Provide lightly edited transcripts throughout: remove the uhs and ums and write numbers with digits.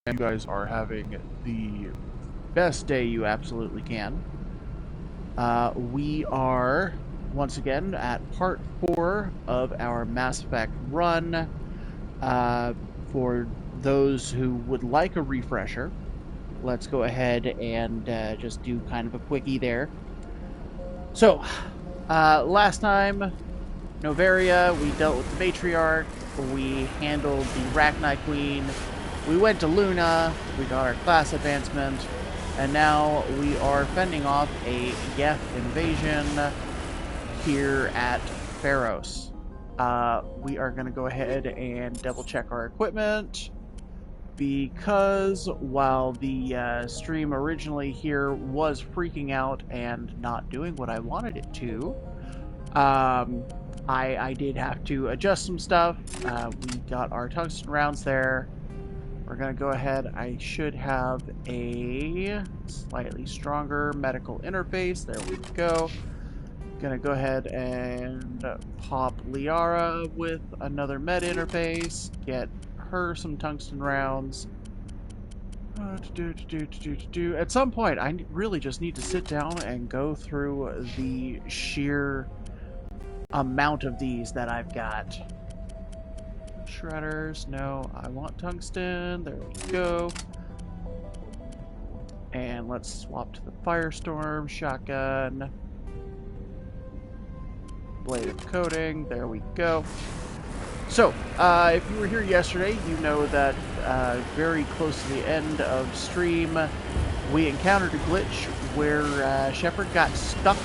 You guys are having the best day you absolutely can. We are once again at part 4 of our Mass Effect run. For those who would like a refresher, let's go ahead and just do kind of a quickie there. So, last time, Novaria, we dealt with the Matriarch, we handled the Rachni Queen, we went to Luna, we got our class advancement, and now we are fending off a Geth invasion here at Pharos. We are going to go ahead and double check our equipment, because while the stream originally here was freaking out and not doing what I wanted it to, I did have to adjust some stuff. We got our tungsten rounds there. We're going to go ahead. I should have a slightly stronger medical interface. There we go. Going to go ahead and pop Liara with another med interface. Get her some tungsten rounds. At some point, I really just need to sit down and go through the sheer amount of these that I've got. Shredders, no, I want tungsten. There we go. And let's swap to the Firestorm shotgun. Blade of coating, there we go. So, if you were here yesterday, you know that very close to the end of stream, we encountered a glitch where Shepard got stuck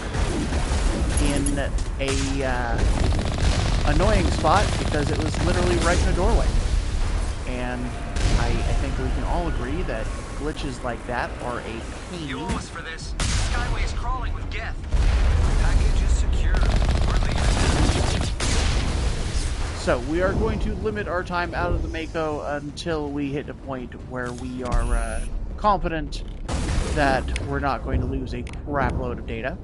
in a annoying spot because it was literally right in a doorway. And I think we can all agree that glitches like that are a pain. You owe us for this. Skyway is crawling with Geth. Package is secure. We're leaving. So we are going to limit our time out of the Mako until we hit a point where we are confident that we're not going to lose a crap load of data.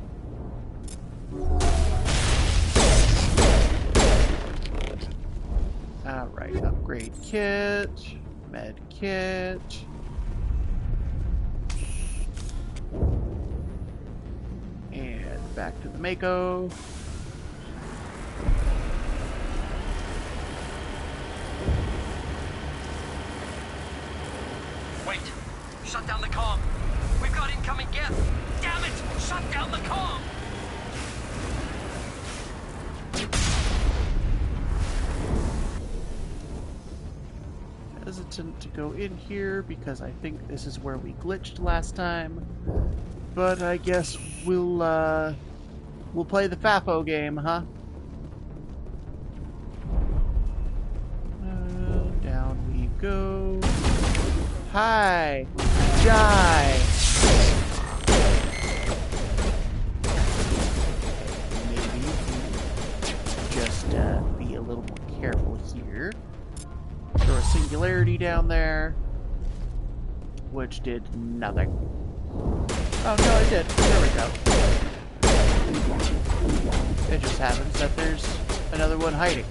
Alright, upgrade kit, med kit. And back to the Mako. Wait! Shut down the comm! We've got incoming Geth! Damn it! Shut down the comm! Hesitant to go in here because I think this is where we glitched last time. But I guess we'll play the FAFO game, huh? Down we go. Hi! Jai! Maybe just be a little more careful here. Throw a singularity down there, which did nothing. Oh no, it did. There we go. It just happens that there's another one hiding.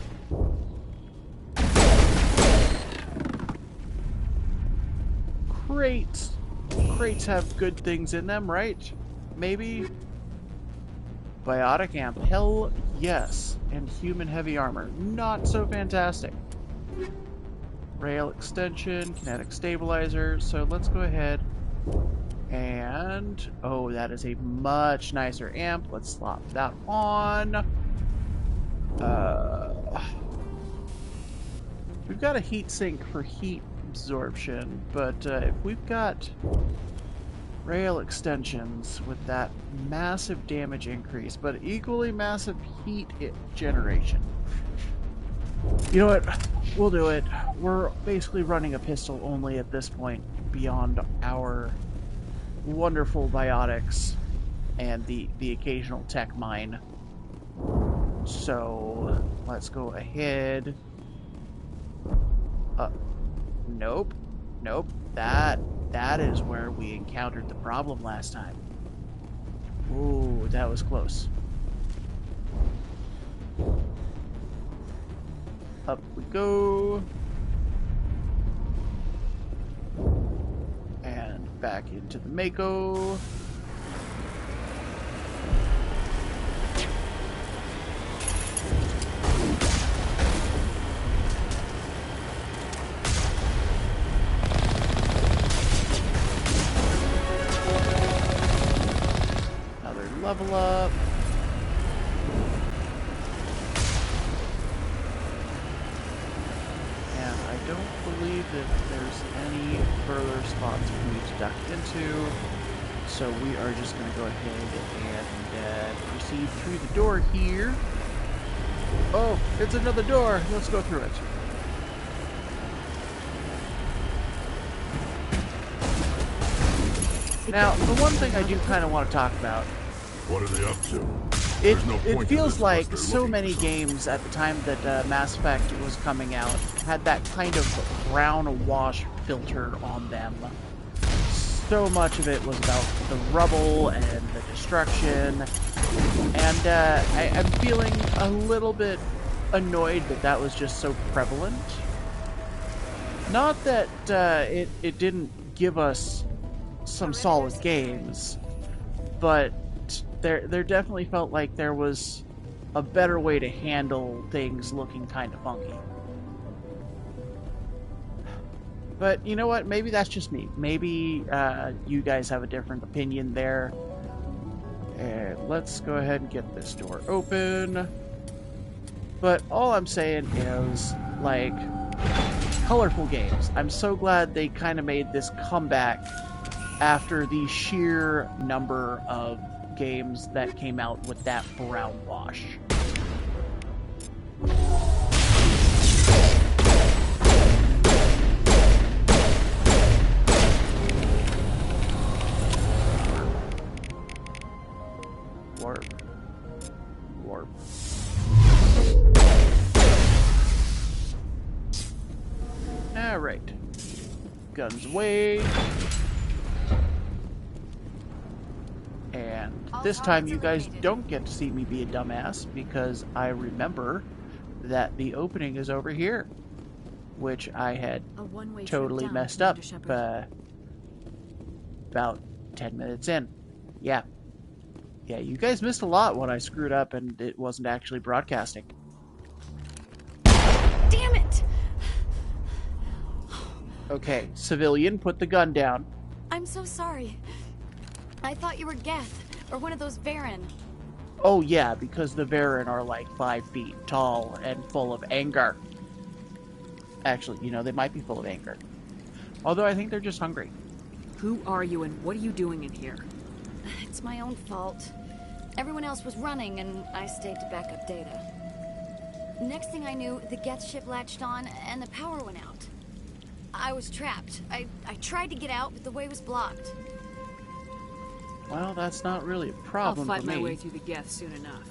Crates. Crates have good things in them, right? Maybe? Biotic amp. Hell yes. And human heavy armor. Not so fantastic. Rail extension, kinetic stabilizer. So let's go ahead and... oh, that is a much nicer amp. Let's slap that on. We've got a heat sink for heat absorption, but if we've got rail extensions with that massive damage increase, but equally massive heat generation. You know what? We'll do it. We're basically running a pistol only at this point, beyond our wonderful biotics and the occasional tech mine. So let's go ahead. Nope. Nope. That is where we encountered the problem last time. Ooh, that was close. Up we go. back into the Mako. Another level up. That there's any further spots for me to duck into, so we are just going to go ahead and proceed through the door here. Oh, it's another door. Let's go through it. Now, the one thing I do kind of want to talk about. What are they up to? It feels like so many games at the time that Mass Effect was coming out had that kind of brown wash filter on them. So much of it was about the rubble and the destruction, and I'm feeling a little bit annoyed that that was just so prevalent. Not that it didn't give us some solid games, but there definitely felt like there was a better way to handle things looking kind of funky. But you know what? Maybe that's just me. Maybe you guys have a different opinion there. And let's go ahead and get this door open. But all I'm saying is, like, colorful games. I'm so glad they kind of made this comeback after the sheer number of games that came out with that brown wash. Warp. Alright. Guns away. And this time you guys don't get to see me be a dumbass, because I remember that the opening is over here, which I had totally messed up about 10 minutes in. Yeah, you guys missed a lot when I screwed up and it wasn't actually broadcasting. Damn it! Okay, civilian, put the gun down. I'm so sorry. I thought you were Geth, or one of those Varen. Oh yeah, because the Varen are like 5 feet tall and full of anger. Actually, you know, they might be full of anger. Although I think they're just hungry. Who are you and what are you doing in here? It's my own fault. Everyone else was running and I stayed to back up data. Next thing I knew, the Geth ship latched on and the power went out. I was trapped. I tried to get out, but the way was blocked. Well, that's not really a problem for me. I'll fight my way through the Geth soon enough.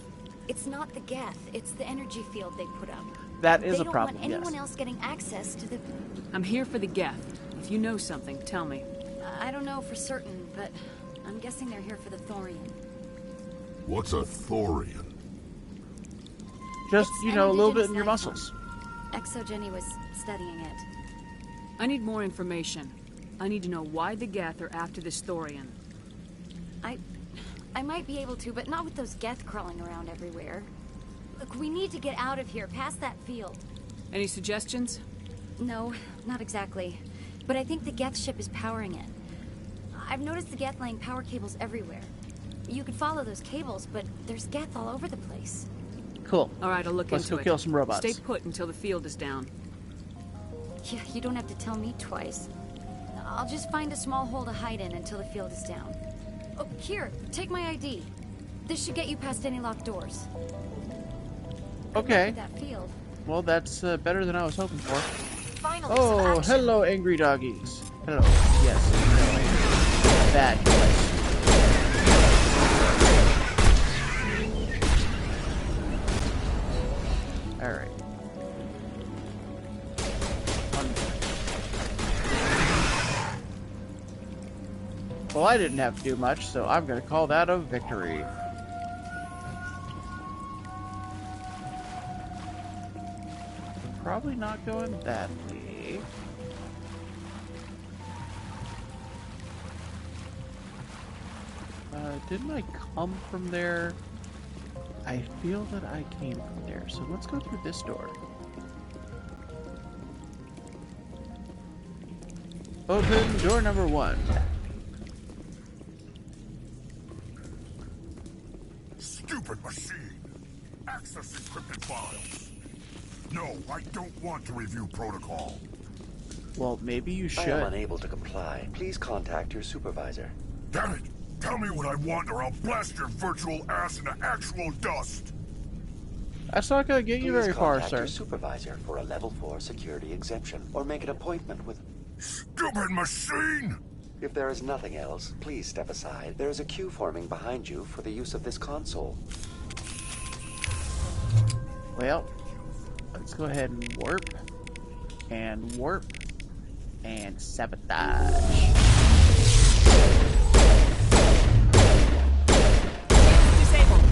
It's not the Geth, it's the energy field they put up. That is a problem, They don't want anyone else getting access to the... I'm here for the Geth. If you know something, tell me. I don't know for certain, but I'm guessing they're here for the Thorian. What's a Thorian? Just, It's you know, a an little bit in indigenous your life muscles. form. ExoJenny was studying it. I need more information. I need to know why the Geth are after this Thorian. I might be able to, but not with those Geth crawling around everywhere. Look, we need to get out of here, past that field. Any suggestions? No, not exactly. But I think the Geth ship is powering it. I've noticed the Geth laying power cables everywhere. You could follow those cables, but there's Geth all over the place. Cool. All right, I'll look Let's into it. go kill some robots. Stay put until the field is down. Yeah, you don't have to tell me twice. I'll just find a small hole to hide in until the field is down. Oh, here, take my ID. This should get you past any locked doors. Okay. That field. Well, that's better than I was hoping for. Finally, Oh, some action. hello, angry doggies. Hello. Yes. Hello. Bad choice. Alright. Well, I didn't have to do much, so I'm going to call that a victory. Probably not going that way. Didn't I come from there? I feel that I came from there, so let's go through this door. Open door number 1. Stupid machine! Access encrypted files! No, I don't want to review protocol. Well, maybe you I should. am unable to comply. Please contact your supervisor. Damn it! Tell me what I want or I'll blast your virtual ass into actual dust! That's not gonna get you Please very far, contact sir. your supervisor for a level 4 security exemption, or make an appointment with... Stupid machine! If there is nothing else, please step aside. There is a queue forming behind you for the use of this console. Well, let's go ahead and warp, and sabotage. Disabled.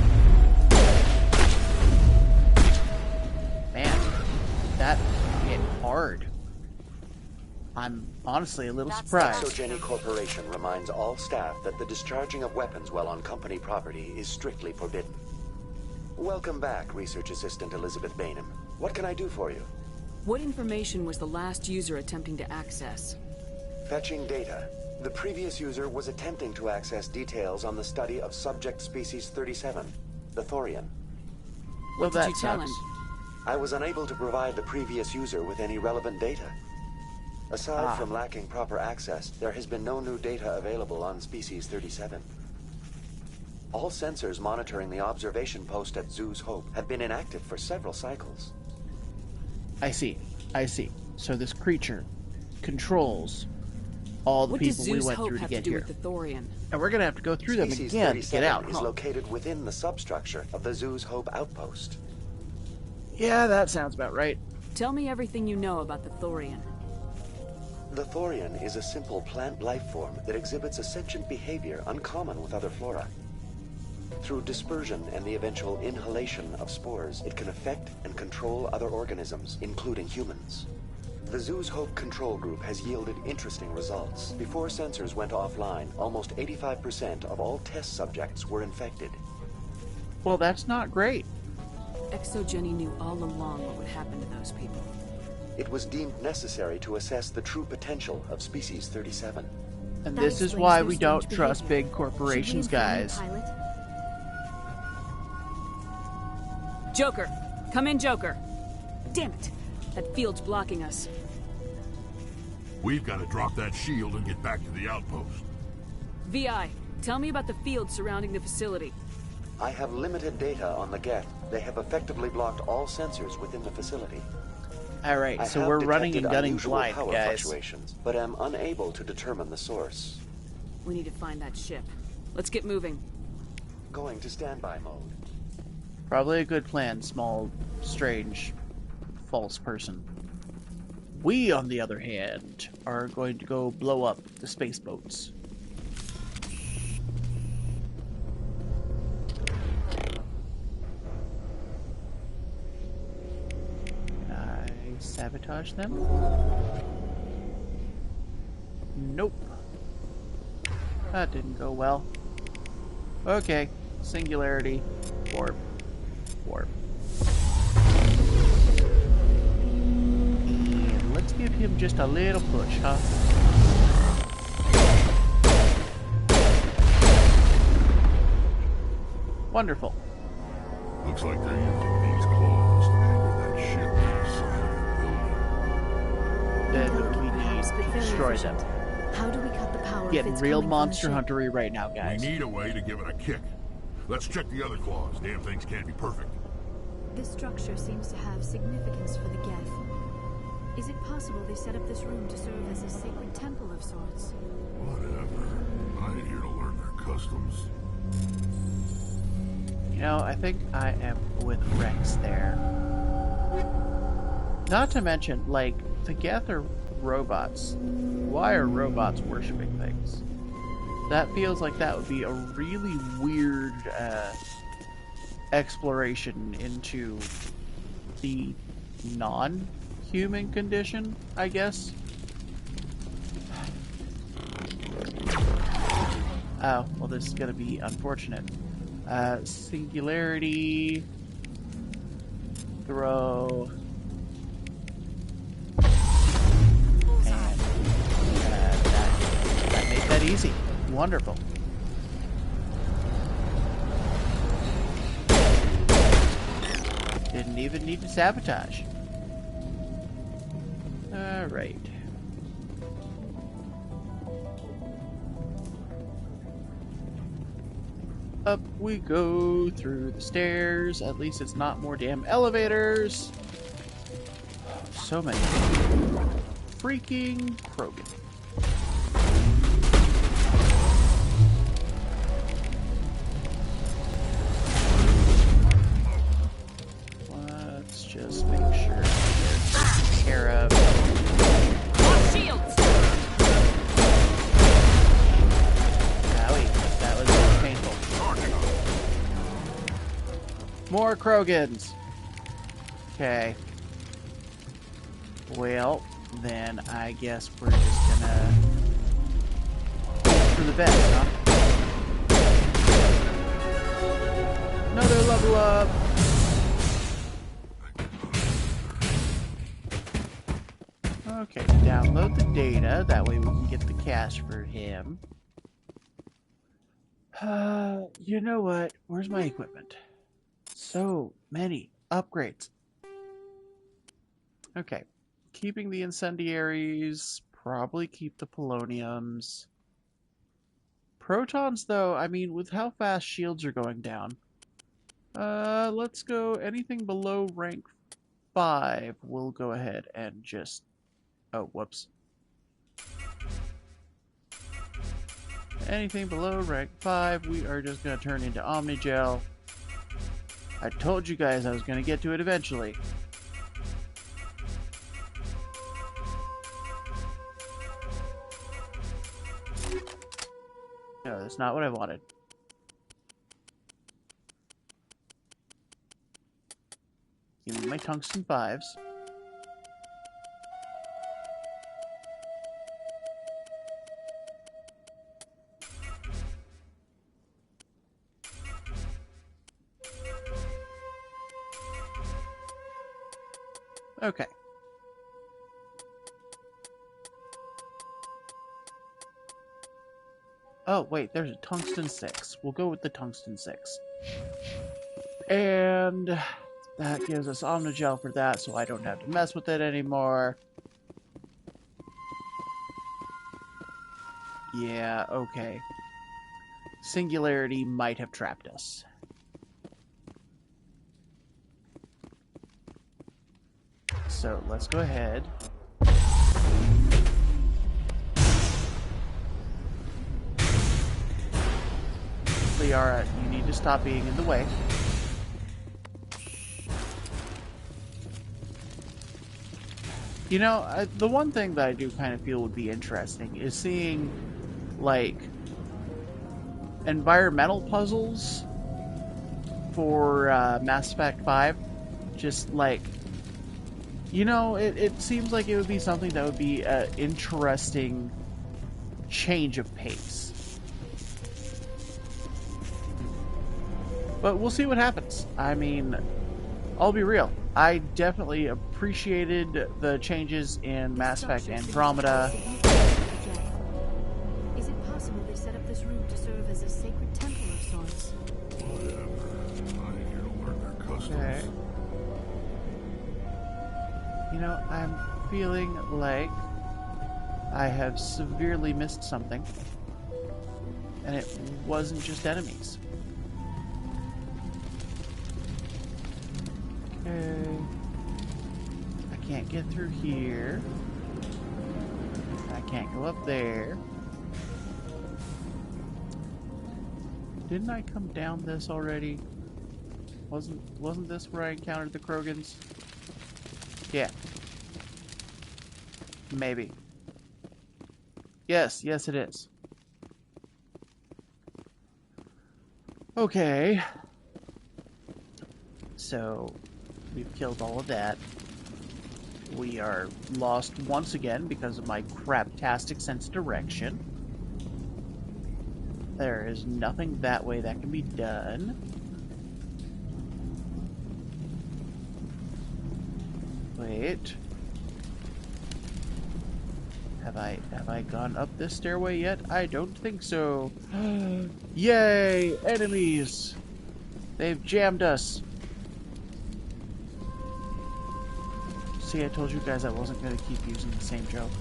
Man, that hit hard. I'm honestly a little surprised. Exogeny Corporation reminds all staff that the discharging of weapons while on company property is strictly forbidden. Welcome back, Research Assistant Elizabeth Bainham. What can I do for you? What information was the last user attempting to access? Fetching data. The previous user was attempting to access details on the study of subject species 37, the Thorian. Well, What did that you tell sucks. him? I was unable to provide the previous user with any relevant data. Aside from lacking proper access, there has been no new data available on species 37. All sensors monitoring the observation post at Zoo's Hope have been inactive for several cycles. I see. So this creature controls all the What does people we Zeus went Hope through to have to get do here. with the Thorian? And we're gonna have to go through them Species again to 37 get out, is huh? located within the substructure of the Zoo's Hope outpost. Yeah, that sounds about right. Tell me everything you know about the Thorian. The Thorian is a simple plant life form that exhibits a sentient behavior uncommon with other flora. Through dispersion and the eventual inhalation of spores, it can affect and control other organisms, including humans. The Zoo's Hope control group has yielded interesting results. Before sensors went offline, almost 85% of all test subjects were infected. Well, that's not great. Exogeny knew all along what would happen to those people. It was deemed necessary to assess the true potential of species 37. And That this is explains why their we strange don't trust behavior. big corporations, Should we inform the guys. pilot? Joker! Come in, Joker! Damn it! That field's blocking us. We've got to drop that shield and get back to the outpost. VI, tell me about the field surrounding the facility. I have limited data on the Geth. They have effectively blocked all sensors within the facility. Alright, I so have we're running and detected gunning unusual blind, power guys. fluctuations, but am unable to determine the source. We need to find that ship. Let's get moving. Going to standby mode. Probably a good plan, small, strange, false person. We, on the other hand, are going to go blow up the space boats. Can I sabotage them? Nope. That didn't go well. Okay, singularity, warp, warp. And let's give him just a little push, huh? Wonderful. Looks like they're using these claws to anchor that ship to the side of the building. Then we Perhaps, need but to very destroy efficient. them. How do we cut the power if Getting it's real coming from the monster ship? huntery right now, We guys. need a way to give it a kick. Let's check the other claws. Damn things can't be perfect. This structure seems to have significance for the Geth. Is it possible they set up this room to serve as a sacred temple of sorts? Whatever. I ain't here to learn their customs. You know, I think I am with Rex there. Not to mention, like, the Geth are robots. Why are robots worshipping things? That feels like that would be a really weird exploration into the non-human condition, I guess. Oh, well, this is gonna be unfortunate. Singularity. Throw. And that made that easy. Wonderful. Didn't even need to sabotage. Alright. Up we go through the stairs. At least it's not more damn elevators. So many freaking Krogan. Let's just make sure they're taken care of. Shields! Owie, that was really painful. More Krogans. Okay. Well, then I guess we're just gonna hope for the best, huh? Another level up. Okay, download the data. That way we can get the cash for him. You know what? Where's my equipment? So many upgrades. Okay. Keeping the incendiaries. Probably keep the poloniums. Protons, though, I mean, with how fast shields are going down. Let's go anything below rank 5. We'll go ahead and just... Oh, whoops. Anything below rank 5, we are just going to turn into Omnigel. I told you guys I was going to get to it eventually. No, that's not what I wanted. Give me my tungsten 5s. Okay. Oh, wait, there's a tungsten 6. We'll go with the tungsten 6. And that gives us Omnigel for that, so I don't have to mess with it anymore. Yeah, okay. Singularity might have trapped us. So let's go ahead. Liara, you need to stop being in the way. You know, the one thing that I do kind of feel would be interesting is seeing, like, environmental puzzles for Mass Effect 5. Just, like, you know, it seems like it would be something that would be an interesting change of pace. But we'll see what happens. I mean, I'll be real. I definitely appreciated the changes in Mass Effect Andromeda. Is it possible they set up this room to serve as a sacred temple of sorts? Whatever. I'm here to learn their customs. Okay. You know, I'm feeling like I have severely missed something. And it wasn't just enemies. Okay. I can't get through here. I can't go up there. Didn't I come down this already? Wasn't this where I encountered the Krogans? Yeah. Maybe. Yes, it is. Okay. So, we've killed all of that. We are lost once again because of my craptastic sense of direction. There is nothing that way that can be done. Wait. Have I gone up this stairway yet? I don't think so. Yay! Enemies! They've jammed us. See, I told you guys I wasn't going to keep using the same joke.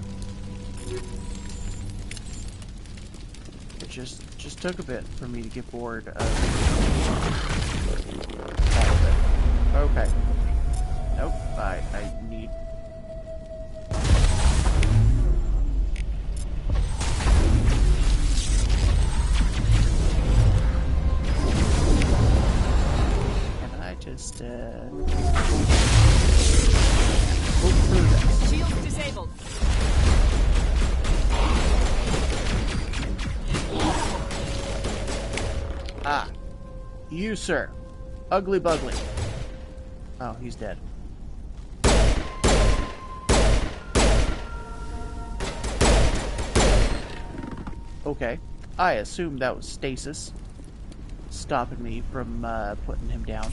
It just took a bit for me to get bored of all of it. Okay. Nope, I need... Can I just, hope for the best. Shields disabled. Ah. You, sir. Ugly Bugly. Oh, he's dead. Okay. I assume that was stasis. Stopping me from putting him down.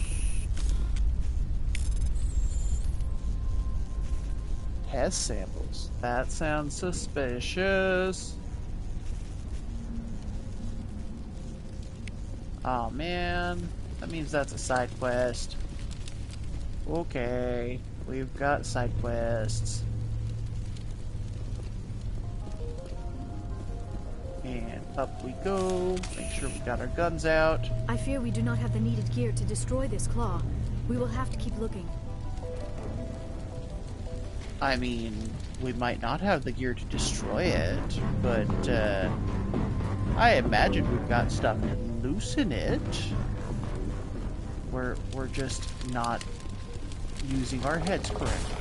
Test samples. That sounds suspicious. Oh man, that means that's a side quest. Okay, we've got side quests. And up we go. Make sure we got our guns out. I fear we do not have the needed gear to destroy this claw. We will have to keep looking. I mean, we might not have the gear to destroy it, but I imagine we've got stuff to loosen it. We're just not using our heads correctly.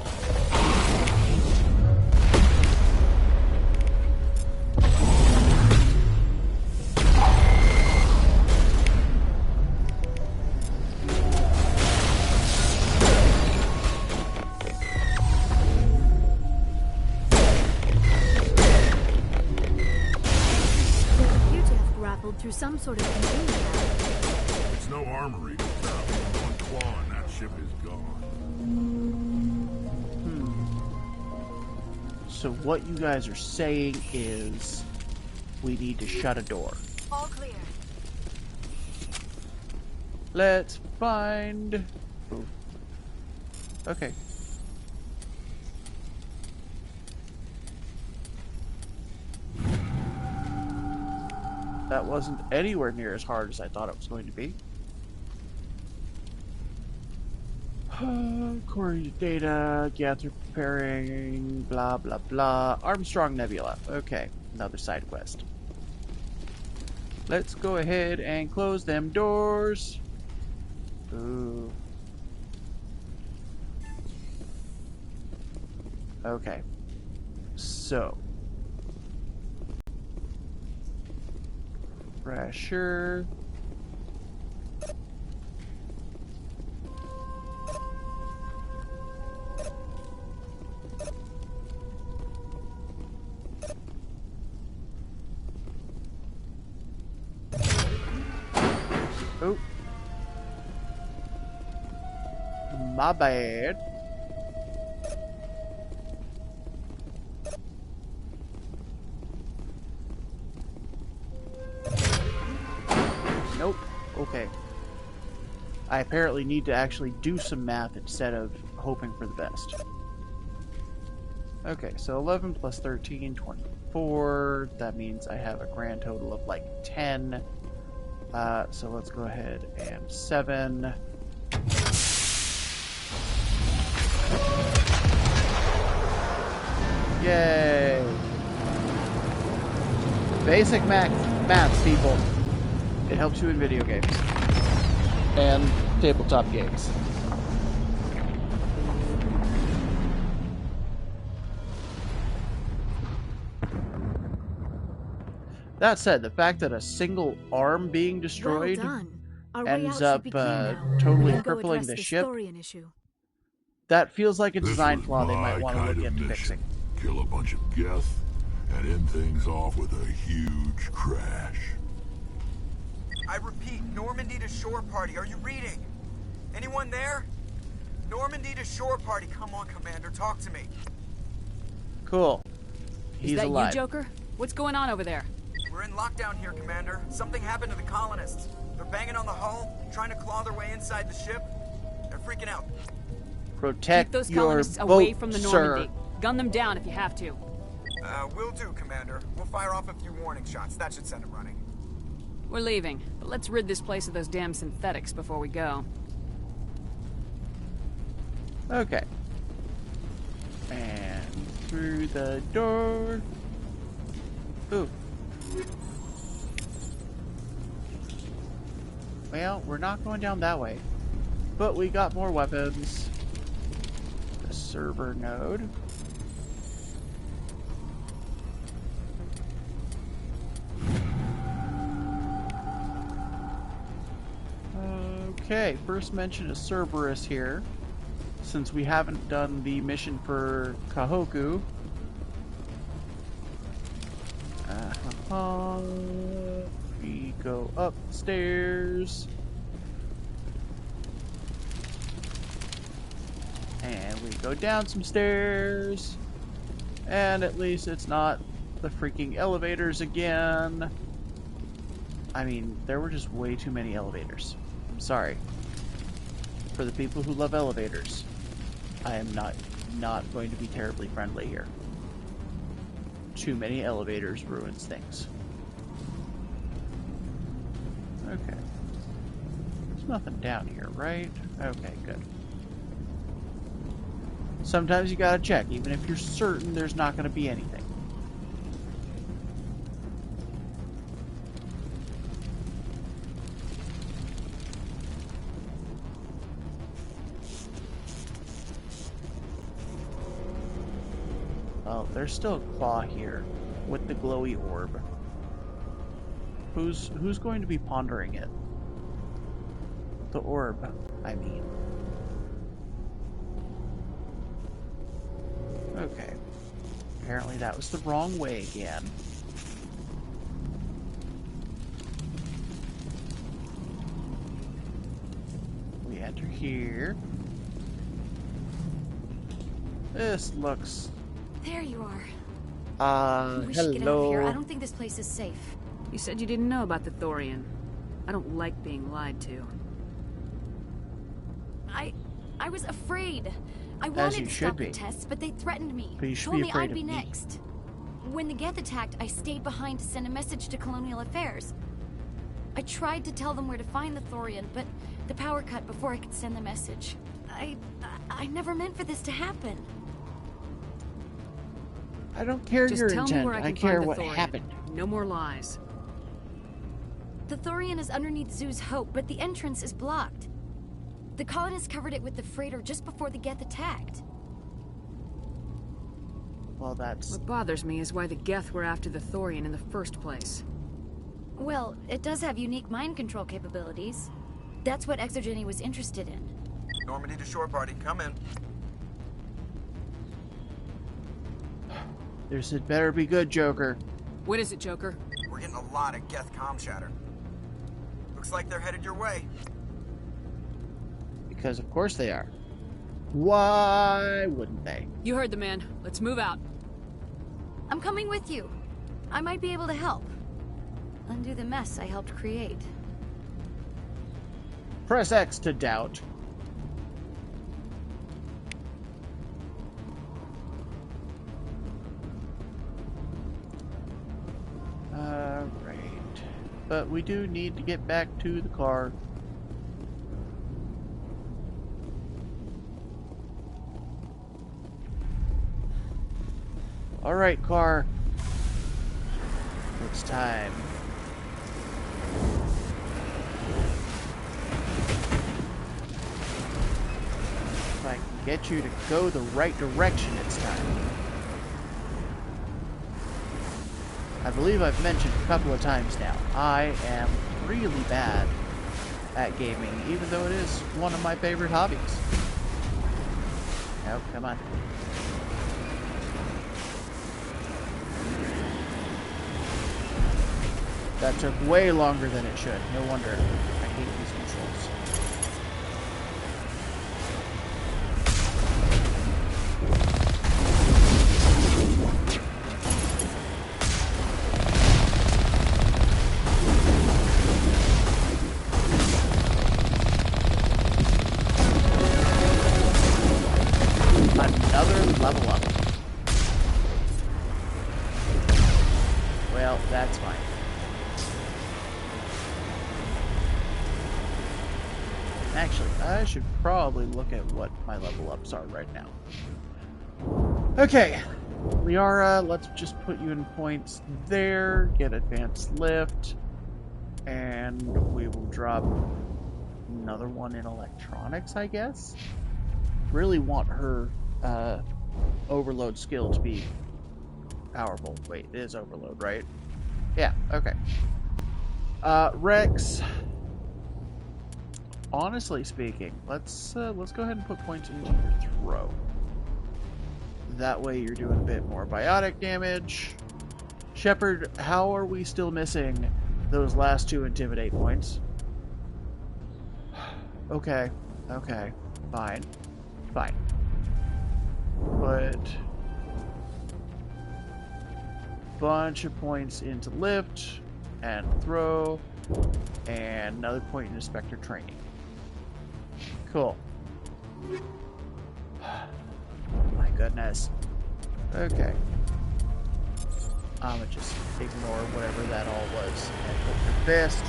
Through some sort of container. It's no armory. One claw and that ship is gone. So what you guys are saying is we need to shut a door. All clear. Let's find... Ooh. Okay. That wasn't anywhere near as hard as I thought it was going to be. According to data, gather, preparing, blah blah blah. Armstrong Nebula. Okay, another side quest. Let's go ahead and close them doors. Ooh. Okay. So. Pressure. Oh. My bad. Nope. Okay. I apparently need to actually do some math instead of hoping for the best. Okay, so 11 plus 13, 24. That means I have a grand total of like 10. So let's go ahead and 7. Yay! Basic math, people. It helps you in video games. And tabletop games. That said, the fact that a single arm being destroyed ends up totally crippling the ship, that feels like a design flaw they might want to look into fixing. Kill a bunch of Geth and end things off with a huge crash. I repeat, Normandy to shore party. Are you reading? Anyone there? Normandy to shore party. Come on, Commander. Talk to me. Cool. He's Is that alive. you, Joker? What's going on over there? We're in lockdown here, Commander. Something happened to the colonists. They're banging on the hull, trying to claw their way inside the ship. They're freaking out. Protect Keep those your colonists boat, away from the sir. Normandy. Gun them down if you have to. Will do, Commander. We'll fire off a few warning shots. That should send them running. We're leaving, but let's rid this place of those damn synthetics before we go. Okay. And through the door. Ooh. Well, we're not going down that way. But we got more weapons. The server node. Okay, first mention of Cerberus here. Since we haven't done the mission for Kahoku. We go upstairs. And we go down some stairs. And at least it's not the freaking elevators again. I mean, there were just way too many elevators. I'm sorry. For the people who love elevators, I am not going to be terribly friendly here. Too many elevators ruins things. Okay. There's nothing down here, right? Okay, good. Sometimes you gotta check, even if you're certain there's not gonna be anything. Oh, there's still a claw here with the glowy orb. Who's going to be pondering it? The orb, I mean. Okay. Apparently that was the wrong way again. We enter here. This looks... There you are. We should get out of here. I don't think this place is safe. You said you didn't know about the Thorian. I don't like being lied to. I was afraid. I As wanted you to should stop be. the tests, but they threatened me. But you should Told be me afraid I'd of be me. next. When the Geth attacked, I stayed behind to send a message to Colonial Affairs. I tried to tell them where to find the Thorian, but the power cut before I could send the message. I never meant for this to happen. I don't care Just your tell intent. me where I I can care find the what Thorian. happened. No more lies. The Thorian is underneath Zoo's Hope, but the entrance is blocked. The colonists covered it with the freighter just before the Geth attacked. Well, that's... What bothers me is why the Geth were after the Thorian in the first place. Well, it does have unique mind control capabilities. That's what Exogeny was interested in. Normandy to shore party. Come in. This had better be good, Joker. What is it, Joker? We're getting a lot of Geth comm chatter. Looks like they're headed your way. Because of course they are. Why wouldn't they? You heard the man. Let's move out. I'm coming with you. I might be able to help. Undo the mess I helped create. Press X to doubt. Alright. But we do need to get back to the car. Alright, car. It's time. If I can get you to go the right direction, it's time. I believe I've mentioned a couple of times now, I am really bad at gaming, even though it is one of my favorite hobbies. Oh, come on. That took way longer than it should. No wonder. I hate these controls. Another level up. Well, that's fine. Actually, I should probably look at what my level ups are right now. Okay, Liara, let's just put you in points there, get advanced lift, and we will drop another one in electronics, I guess. Really want her overload skill to be powerful. Wait, it is overload, right? Yeah, okay. Rex, honestly speaking, let's go ahead and put points into your throw. That way you're doing a bit more biotic damage. Shepard, how are we still missing those last 2 intimidate points? Okay, fine. Put bunch of points into lift and throw, and another point in inspector training. Cool. My goodness. Okay. I'ma just ignore whatever that all was and hope for the best.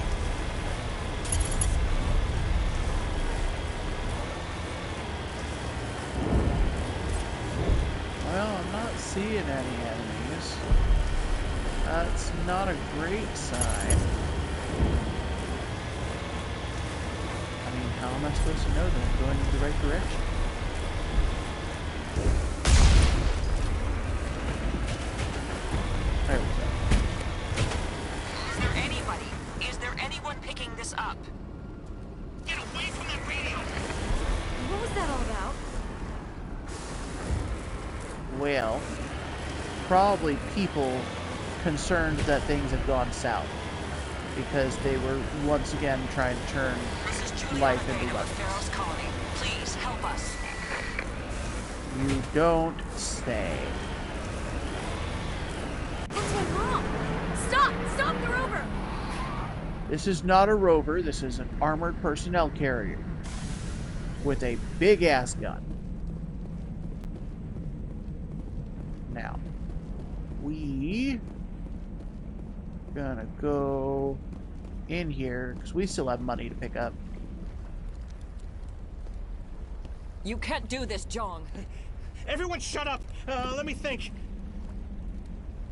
Well, I'm not seeing any enemies. That's not a great sign. I mean, how am I supposed to know that I'm going in the right direction? There we go. Is there anybody? Is there anyone picking this up? Get away from that radio! What was that all about? Well, probably people concerned that things have gone south because they were once again trying to turn life into weapons. Pharaoh's colony. Please help us. You don't say. What's went wrong? Stop the rover! This is not a rover, this is an armored personnel carrier with a big ass gun. Now, we gonna go in here because we still have money to pick up. You can't do this, Jong. Everyone shut up! Let me think.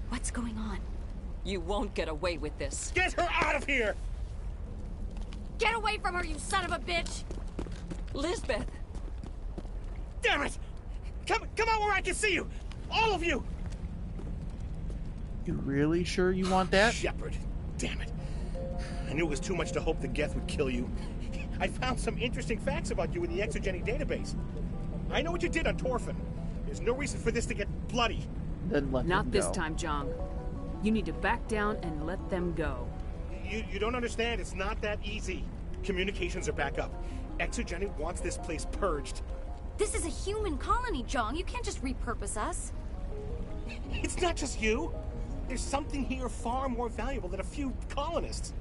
What's going on? You won't get away with this. Get her out of here! Get away from her, you son of a bitch! Lisbeth! Damn it! Come out where I can see you! All of you! You really sure you want that? Shepard, damn it. I knew it was too much to hope the Geth would kill you. I found some interesting facts about you in the Exogeny database. I know what you did on Torfin. There's no reason for this to get bloody. Then let them Not this go. time, Jong. You need to back down and let them go. You don't understand. It's not that easy. Communications are back up. Exogeny wants this place purged. This is a human colony, Jong. You can't just repurpose us. It's not just you. There's something here far more valuable than a few colonists.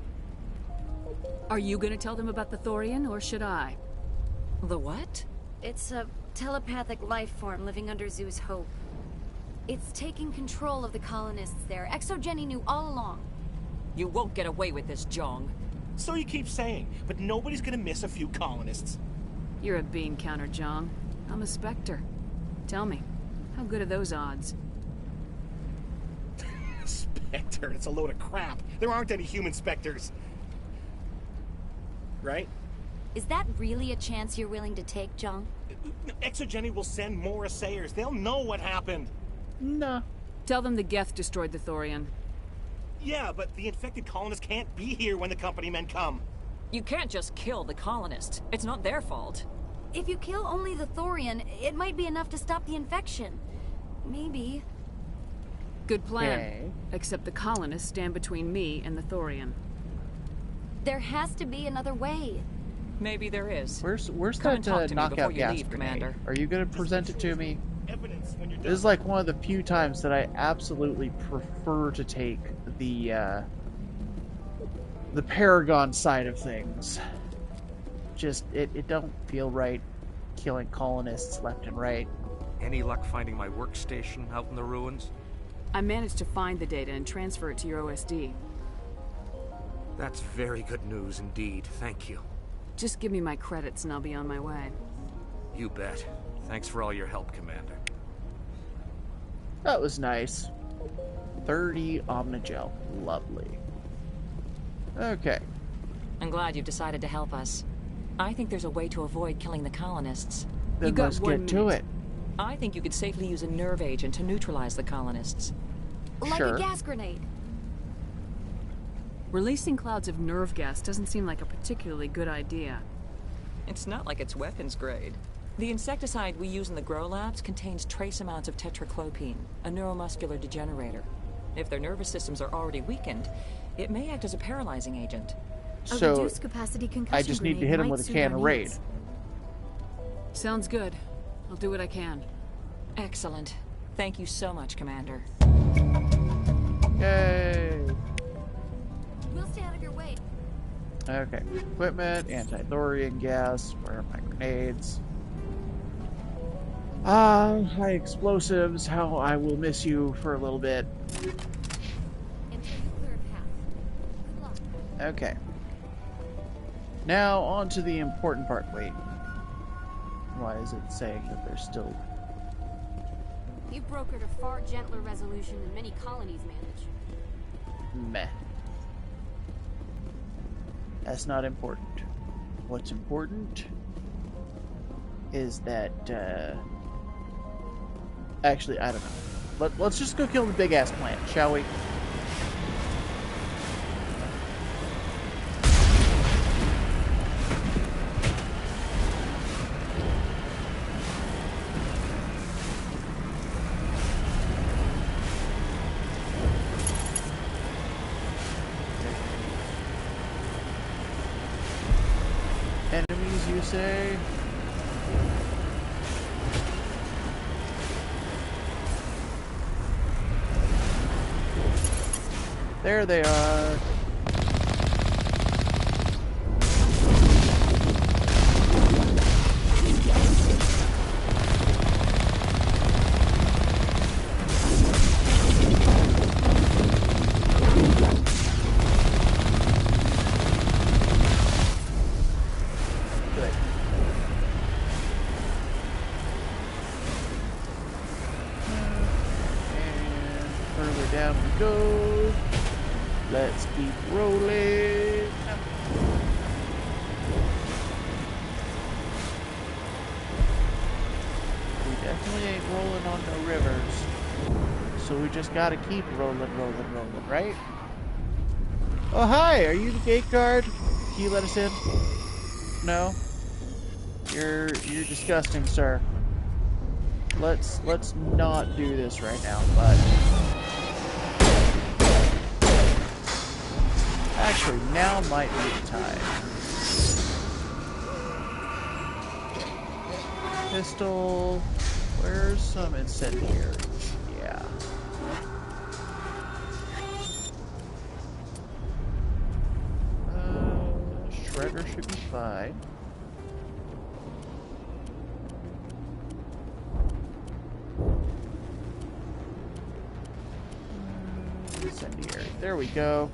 Are you gonna tell them about the Thorian, or should I? The what? It's a telepathic life form living under Zoo's hope. It's taking control of the colonists there. Exogeny knew all along. You won't get away with this, Jong. So you keep saying, but nobody's gonna miss a few colonists. You're a bean counter, Jong. I'm a Spectre. Tell me, how good are those odds? Spectre, it's a load of crap. There aren't any human specters. Right? Is that really a chance you're willing to take, Jong? Exogeny will send more assayers. They'll know what happened. Nah. Tell them the Geth destroyed the Thorian. Yeah, but the infected colonists can't be here when the company men come. You can't just kill the colonists. It's not their fault. If you kill only the Thorian, it might be enough to stop the infection. Maybe. Good plan. Okay. Except the colonists stand between me and the Thorian. There has to be another way. Maybe there is. Where's Come and talk that to me before knockout you gas leave, grenade? Commander. Are you gonna present it to me? Evidence when you're This is done. like one of the few times that I absolutely prefer to take the Paragon side of things. Just, it don't feel right killing colonists left and right. Any luck finding my workstation out in the ruins? I managed to find the data and transfer it to your OSD. That's very good news indeed. Thank you. Just give me my credits and I'll be on my way. You bet. Thanks for all your help, Commander. That was nice. 30 Omnigel. Lovely. Okay. I'm glad you've decided to help us. I think there's a way to avoid killing the colonists. Then You got let's 1 get to minute. it. I think you could safely use a nerve agent to neutralize the colonists. Like Sure. a gas grenade. Releasing clouds of nerve gas doesn't seem like a particularly good idea. It's not like it's weapons grade. The insecticide we use in the grow labs contains trace amounts of tetraclopine, a neuromuscular degenerator. If their nervous systems are already weakened, it may act as a paralyzing agent. A So, reduced capacity concussion I just need to grenade hit him might with a suit can our of Raid. needs. Sounds good. I'll do what I can. Excellent. Thank you so much, Commander. Yay! We'll stay out of your way. Okay. Equipment, anti-Thorian gas, where are my grenades? High explosives, how I will miss you for a little bit. Until you clear a path. Good luck. Okay. Now, on to the important part. Wait. Why is it saying that there's still... You've brokered a far gentler resolution than many colonies manage. Meh. That's not important. What's important is that, actually, I don't know. Let's just go kill the big-ass plant, shall we? Enemies, you say? There they are. Good. And further down we go. Let's keep rolling. We definitely ain't rolling on no rivers. So we just gotta keep rolling, right? Oh, hi! Are you the gate guard? Can you let us in? No? You're disgusting, sir. Let's not do this right now, but... Actually, now might be the time. Pistol. Where's some incendiaries? Yeah. Shredder should be fine. Incendiary. There we go.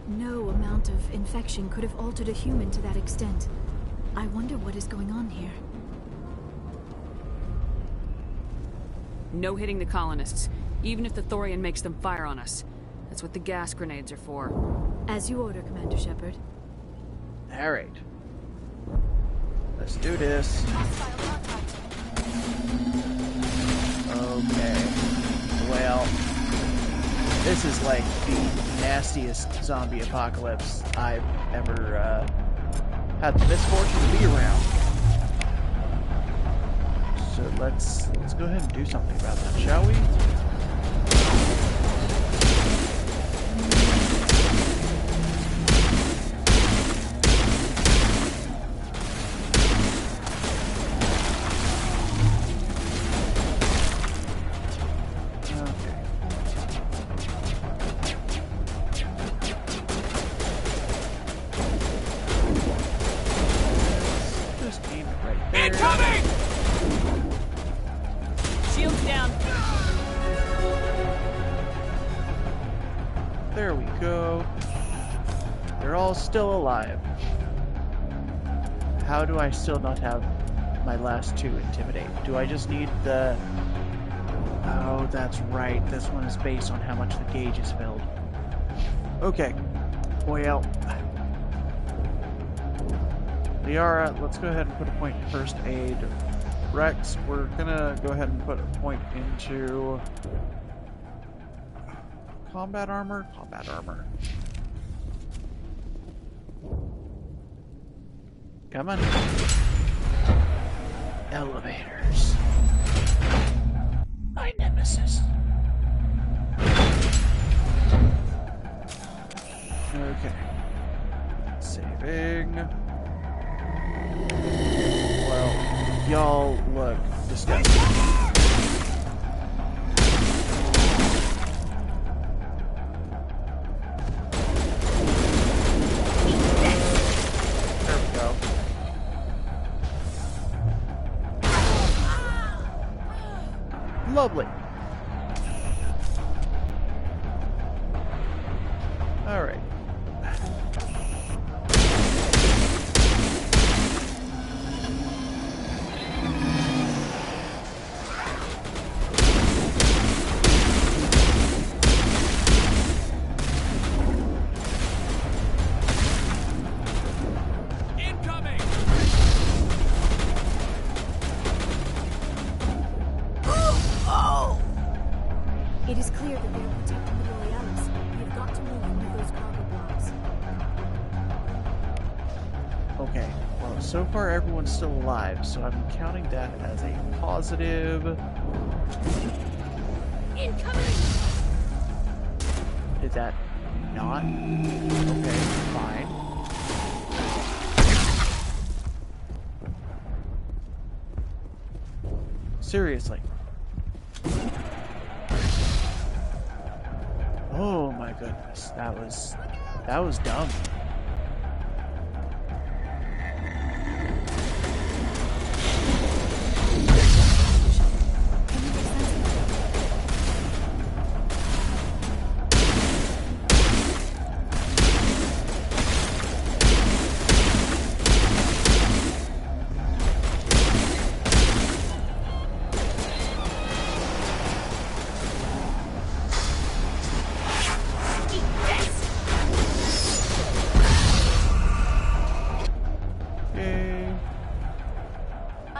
No amount of infection could have altered a human to that extent. I wonder what is going on here. No hitting the colonists, even if the Thorian makes them fire on us. That's what the gas grenades are for. As you order, Commander Shepard. Alright. Let's do this. Okay. Well, this is like the nastiest zombie apocalypse I've ever had the misfortune to be around. So let's go ahead and do something about that, shall we? There we go. They're all still alive. How do I still not have my last two intimidate? Do I just need the... Oh, that's right. This one is based on how much the gauge is filled. Okay. Well... Liara, let's go ahead and put a point in first aid. Rex, we're gonna go ahead and put a point into... Combat armor? Combat armor. Come on. Elevators. My nemesis. Okay. Saving. Well, y'all look disgusting. Lovely. All right. It is clear that they are protecting the Borealis. We have got to move into those cargo blocks. Okay, well, so far everyone's still alive, so I'm counting that as a positive. Incoming! Did that not? Okay, fine. Seriously. Oh my goodness, that was dumb.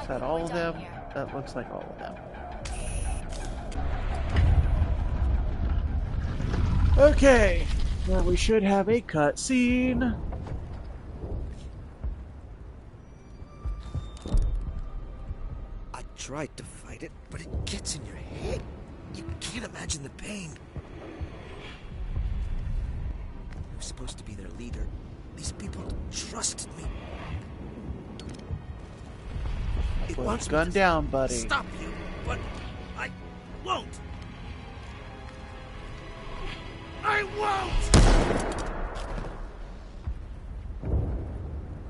Is that all of them? That looks like all of them. Okay, well, we should have a cutscene. I tried to fight it, but it gets in your head. You can't imagine the pain. I was supposed to be their leader. These people trusted me. It Put wants the gun down, buddy. Stop you, but I won't. I won't!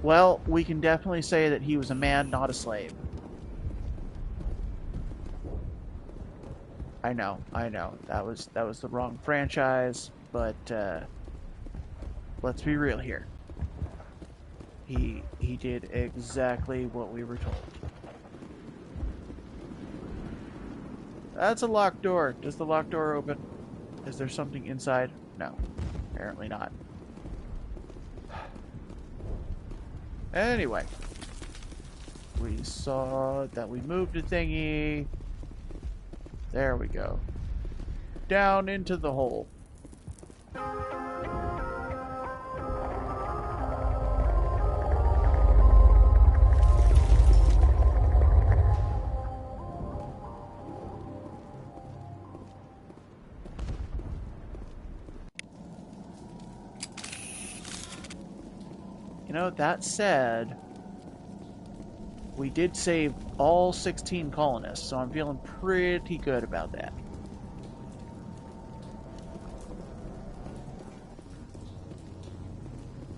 Well, we can definitely say that he was a man, not a slave. I know. That was the wrong franchise, but let's be real here. He did exactly what we were told. That's a locked door. Does the locked door open? Is there something inside? No. Apparently not. Anyway. We saw that we moved a thingy. There we go. Down into the hole. know, that said, we did save all 16 colonists, so I'm feeling pretty good about that.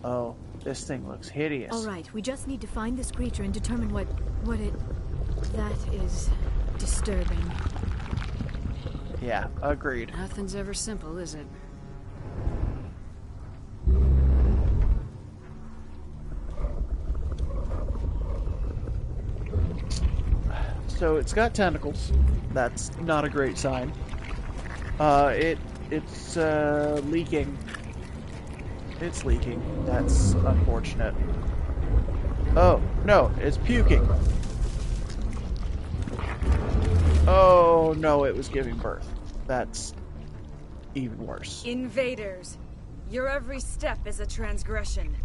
Oh, this thing looks hideous. All right, we just need to find this creature and determine what it... That is disturbing. Yeah, agreed. Nothing's ever simple, is it? So it's got tentacles. That's not a great sign. It's leaking. It's leaking. That's unfortunate. Oh, no, it's puking. Oh, no, it was giving birth. That's even worse. Invaders, your every step is a transgression.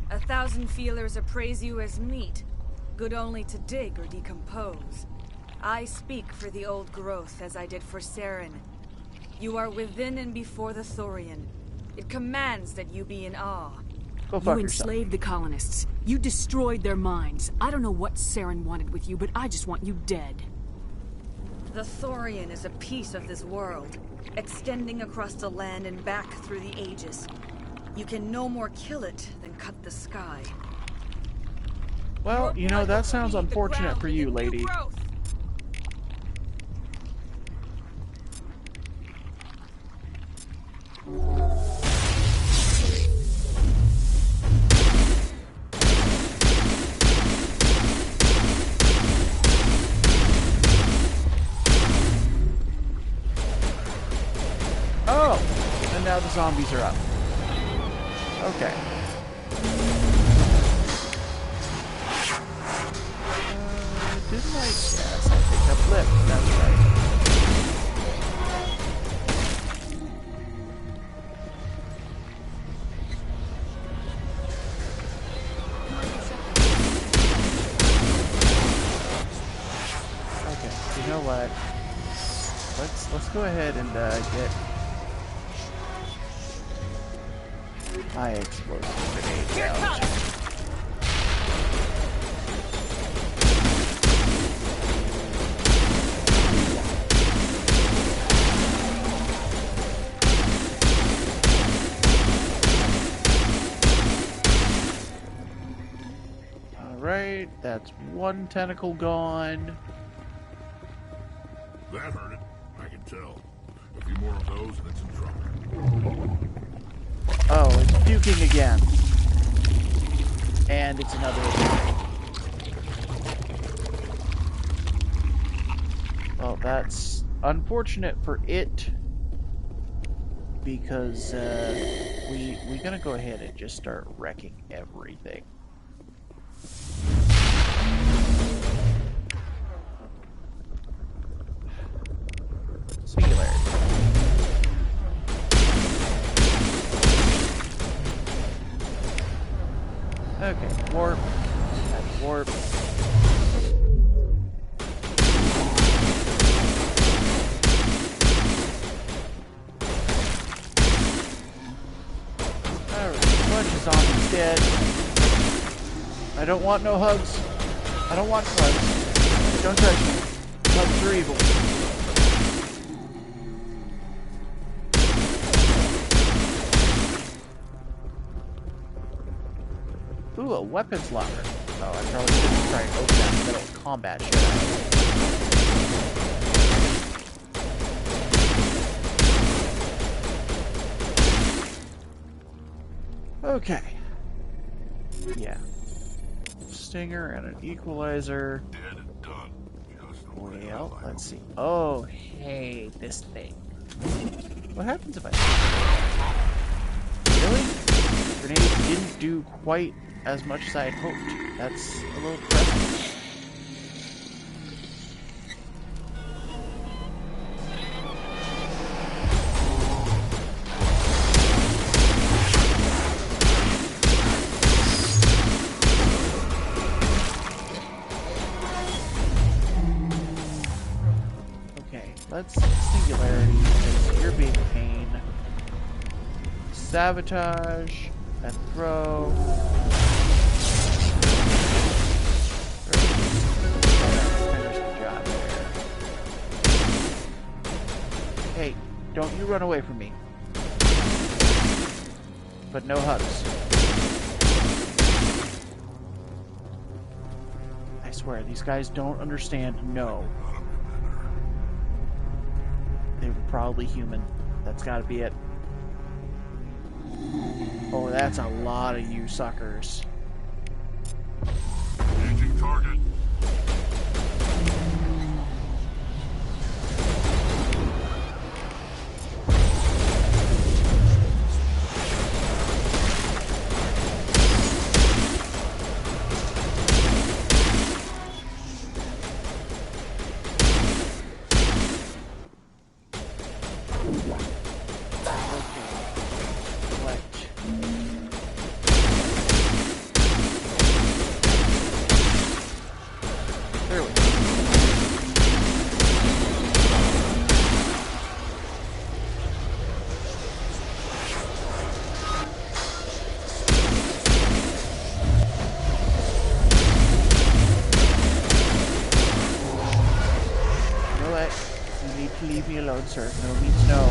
1,000 feelers appraise you as meat, good only to dig or decompose. I speak for the old growth as I did for Saren. You are within and before the Thorian. It commands that you be in awe. Go fuck You yourself. enslaved the colonists. You destroyed their minds. I don't know what Saren wanted with you, but I just want you dead. The Thorian is a piece of this world, extending across the land and back through the ages. You can no more kill it than cut the sky. Well, you know, that sounds unfortunate for you, lady. Oh, and now the zombies are up. Okay. Didn't I? Yes, I picked up lip. That's right. Okay, you know what? Let's go ahead and get my explosive grenades out. Alright, that's one tentacle gone. That hurt it. I can tell. A few more of those and it's in trouble. Oh, it's puking again. And it's another attack. Well, that's unfortunate for it. Because, we're gonna go ahead and just start wrecking everything. Singularity. Okay, warp. That's warp. Alright, bunch of zombies dead. I don't want no hugs. I don't want hugs. Don't touch me. Hugs are evil. Ooh, a weapons locker. Oh, I probably shouldn't try and open that in the middle of combat, should I? Okay. Yeah. Stinger and an equalizer. Dead and done. Just the way Well, let's see. Oh, hey, this thing. What happens if I... Really? Grenade didn't do quite as much as I had hoped. That's a little depressing. Okay, let's singularity because you're being a pain. Sabotage and throw. Hey, don't you run away from me. But no hugs. I swear, these guys don't understand no. They were probably human. That's gotta be it. Oh, that's a lot of you suckers. Changing target. Leave me alone, sir. No means no.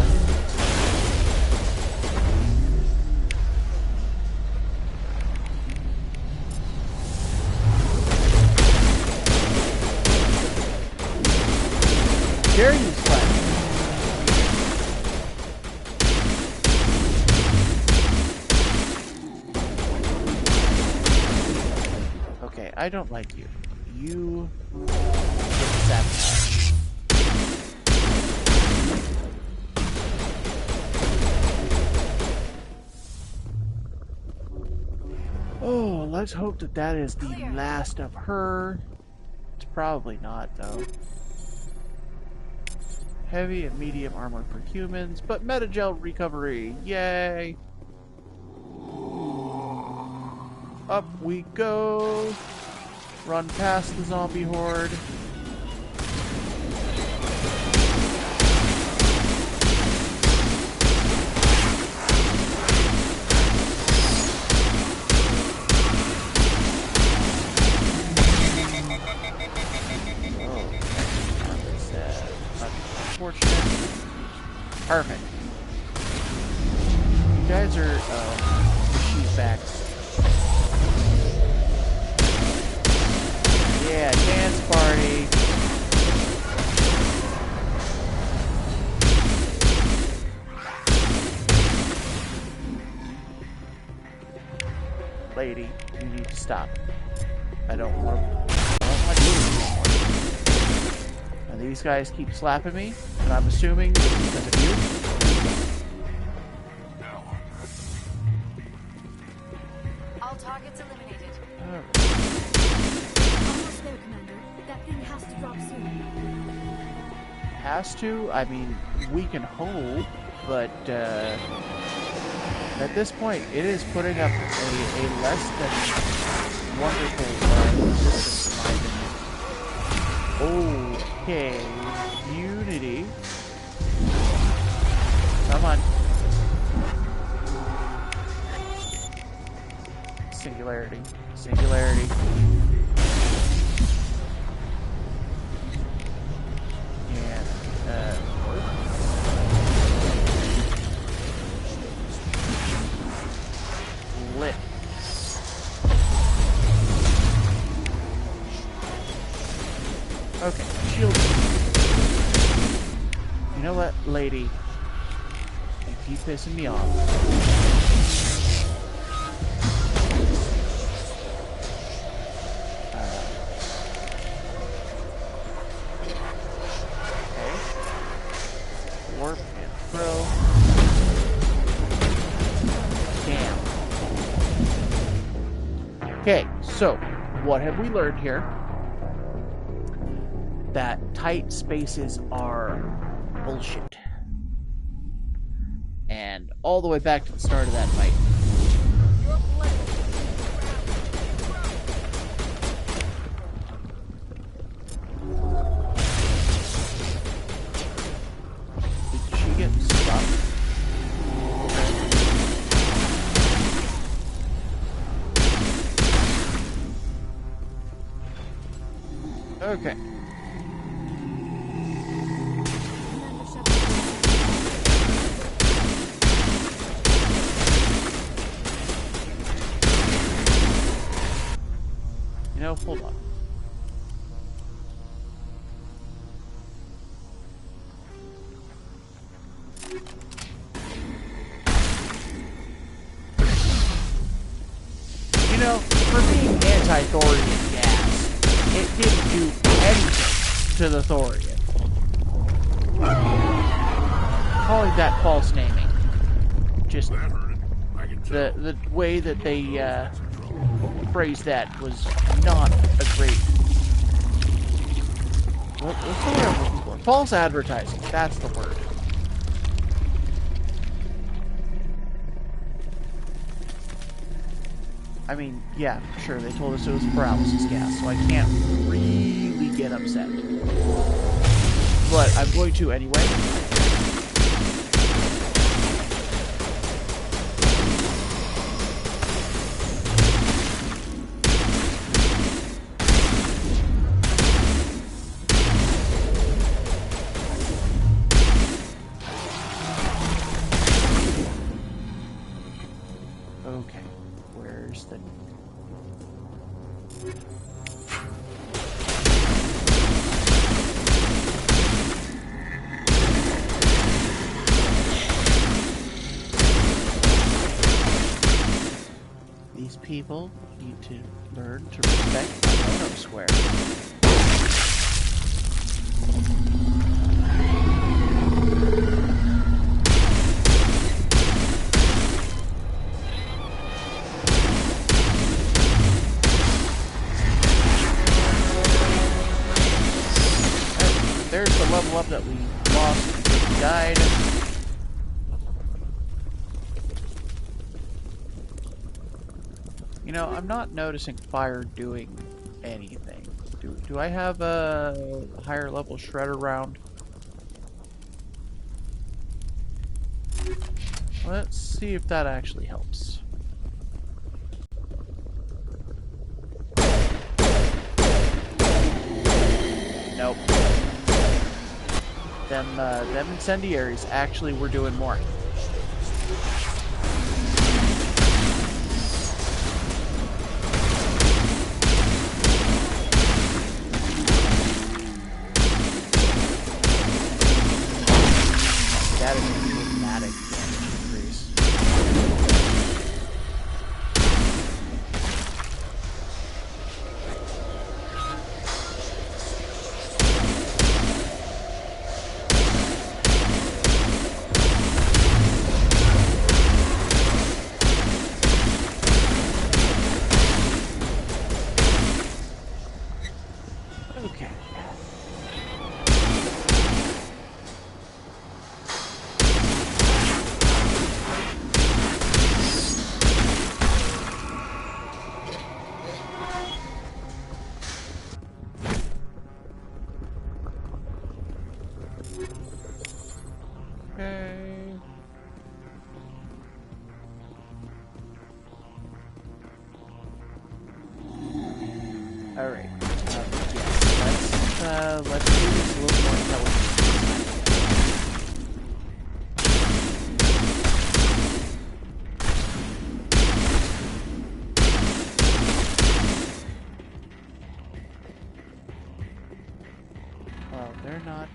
Dare you, slut? Okay, I don't like you. You get sabotaged. Oh, let's hope that that is the last of her. It's probably not, though. Heavy and medium armor for humans, but metagel recovery. Yay! Up we go. Run past the zombie horde. Perfect. You guys are, she's back. Yeah, dance party. Lady, you need to stop. I don't want you anymore. And these guys keep slapping me, and I'm assuming it's because of you. All targets eliminated. Almost there, Commander. That thing has to drop soon. Has to? I mean, we can hope, but at this point, it is putting up a less than wonderful resistance in my opinion. Okay, Unity. Come on. Singularity. Singularity. And, lit. Okay, shield. You know what, lady? You keep pissing me off. Okay. Warp and throw. Damn. Okay, so what have we learned here? That tight spaces are bullshit. And all the way back to the start of that fight. Did she get stuck? Okay. know, hold on. You know, for being anti-Thorian gas, it didn't do anything to the Thorian. Calling that false naming. Just the way that they phrased that was not a great. What's the word I'm looking for? False advertising. That's the word. I mean, yeah, sure, they told us it was paralysis gas, so I can't really get upset. But I'm going to anyway. Okay, where's the... These people need to learn to respect my own swear. There's the level up that we lost because we died. You know, I'm not noticing fire doing anything. Do I have a higher level shredder round? Let's see if that actually helps. Nope. Them incendiaries actually were doing more. That is a dramatic damage increase. Okay. Okay. All right. Yeah. Let's do this a little more intelligently. Well, they're not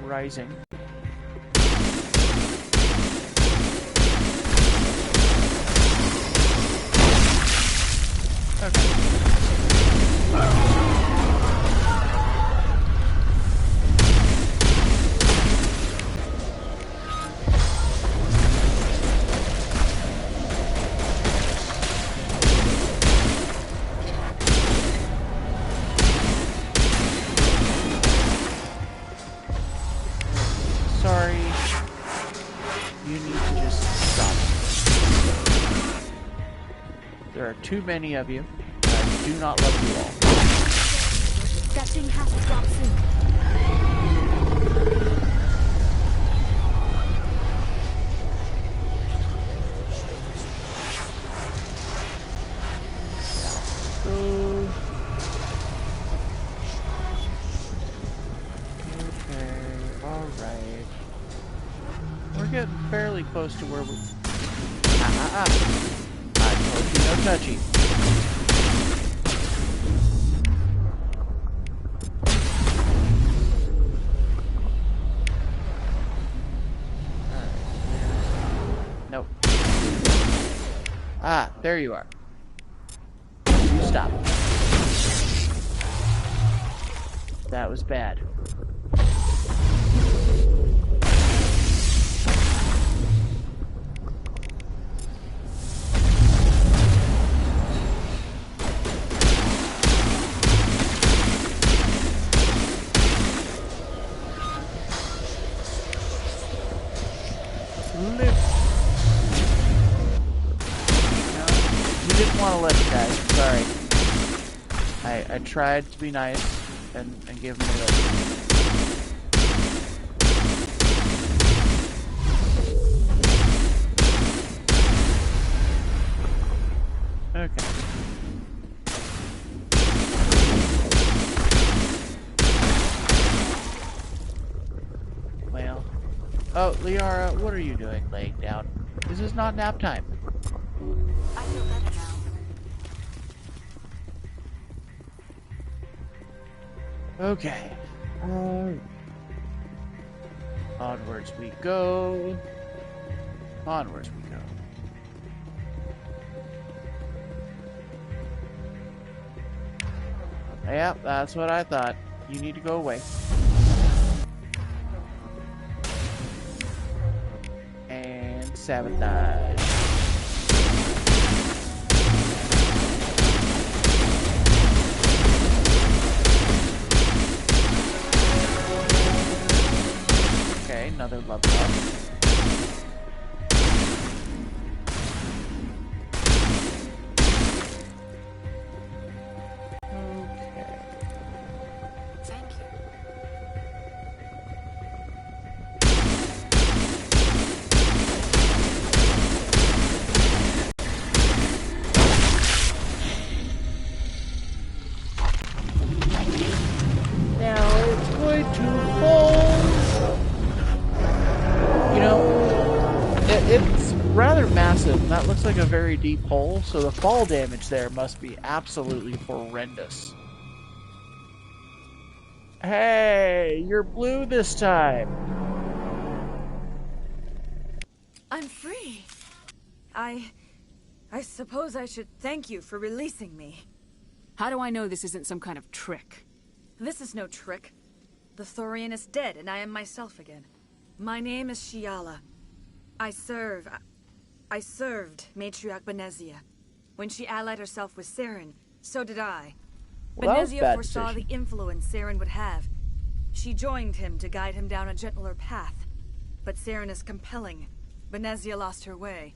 rising. Sorry. You need to just stop. There are too many of you. I do not love you all. That thing has to drop soon. Getting fairly close to where we... I told you no touchy. There you are. You stop. That was bad. Sorry. I tried to be nice and give him a lift. Okay. Well. Oh, Liara, what are you doing laying down? This is not nap time. I feel better now. Okay. Onwards we go. Onwards we go. Yep, that's what I thought. You need to go away. And sabotage. Another level up. Okay. Thank you. Now it's going to fall. You know, it's rather massive, and that looks like a very deep hole, so the fall damage there must be absolutely horrendous. Hey, you're blue this time. I'm free. I suppose I should thank you for releasing me. How do I know this isn't some kind of trick? This is no trick. The Thorian is dead, and I am myself again. My name is Shiala. I served Matriarch Benezia. When she allied herself with Saren, so did I. Well, Benezia foresaw the influence Saren would have. She joined him to guide him down a gentler path. But Saren is compelling. Benezia lost her way.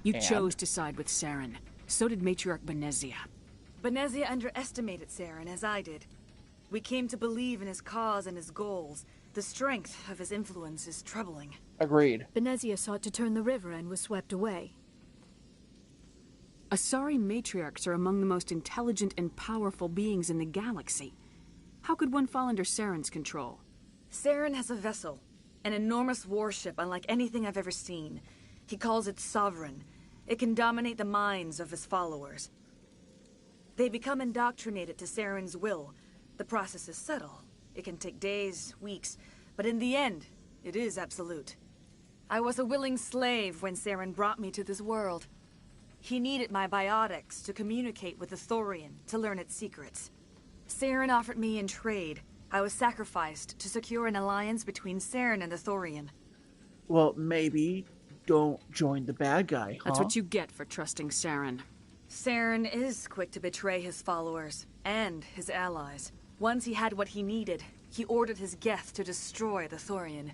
You chose to side with Saren. So did Matriarch Benezia. Benezia underestimated Saren, as I did. We came to believe in his cause and his goals. The strength of his influence is troubling. Agreed. Benezia sought to turn the river and was swept away. Asari matriarchs are among the most intelligent and powerful beings in the galaxy. How could one fall under Saren's control? Saren has a vessel, an enormous warship unlike anything I've ever seen. He calls it Sovereign. It can dominate the minds of his followers. They become indoctrinated to Saren's will. The process is subtle. It can take days, weeks, but in the end, it is absolute. I was a willing slave when Saren brought me to this world. He needed my biotics to communicate with the Thorian, to learn its secrets. Saren offered me in trade. I was sacrificed to secure an alliance between Saren and the Thorian. Well, maybe don't join the bad guy, huh? That's what you get for trusting Saren. Saren is quick to betray his followers, and his allies. Once he had what he needed, he ordered his Geth to destroy the Thorian.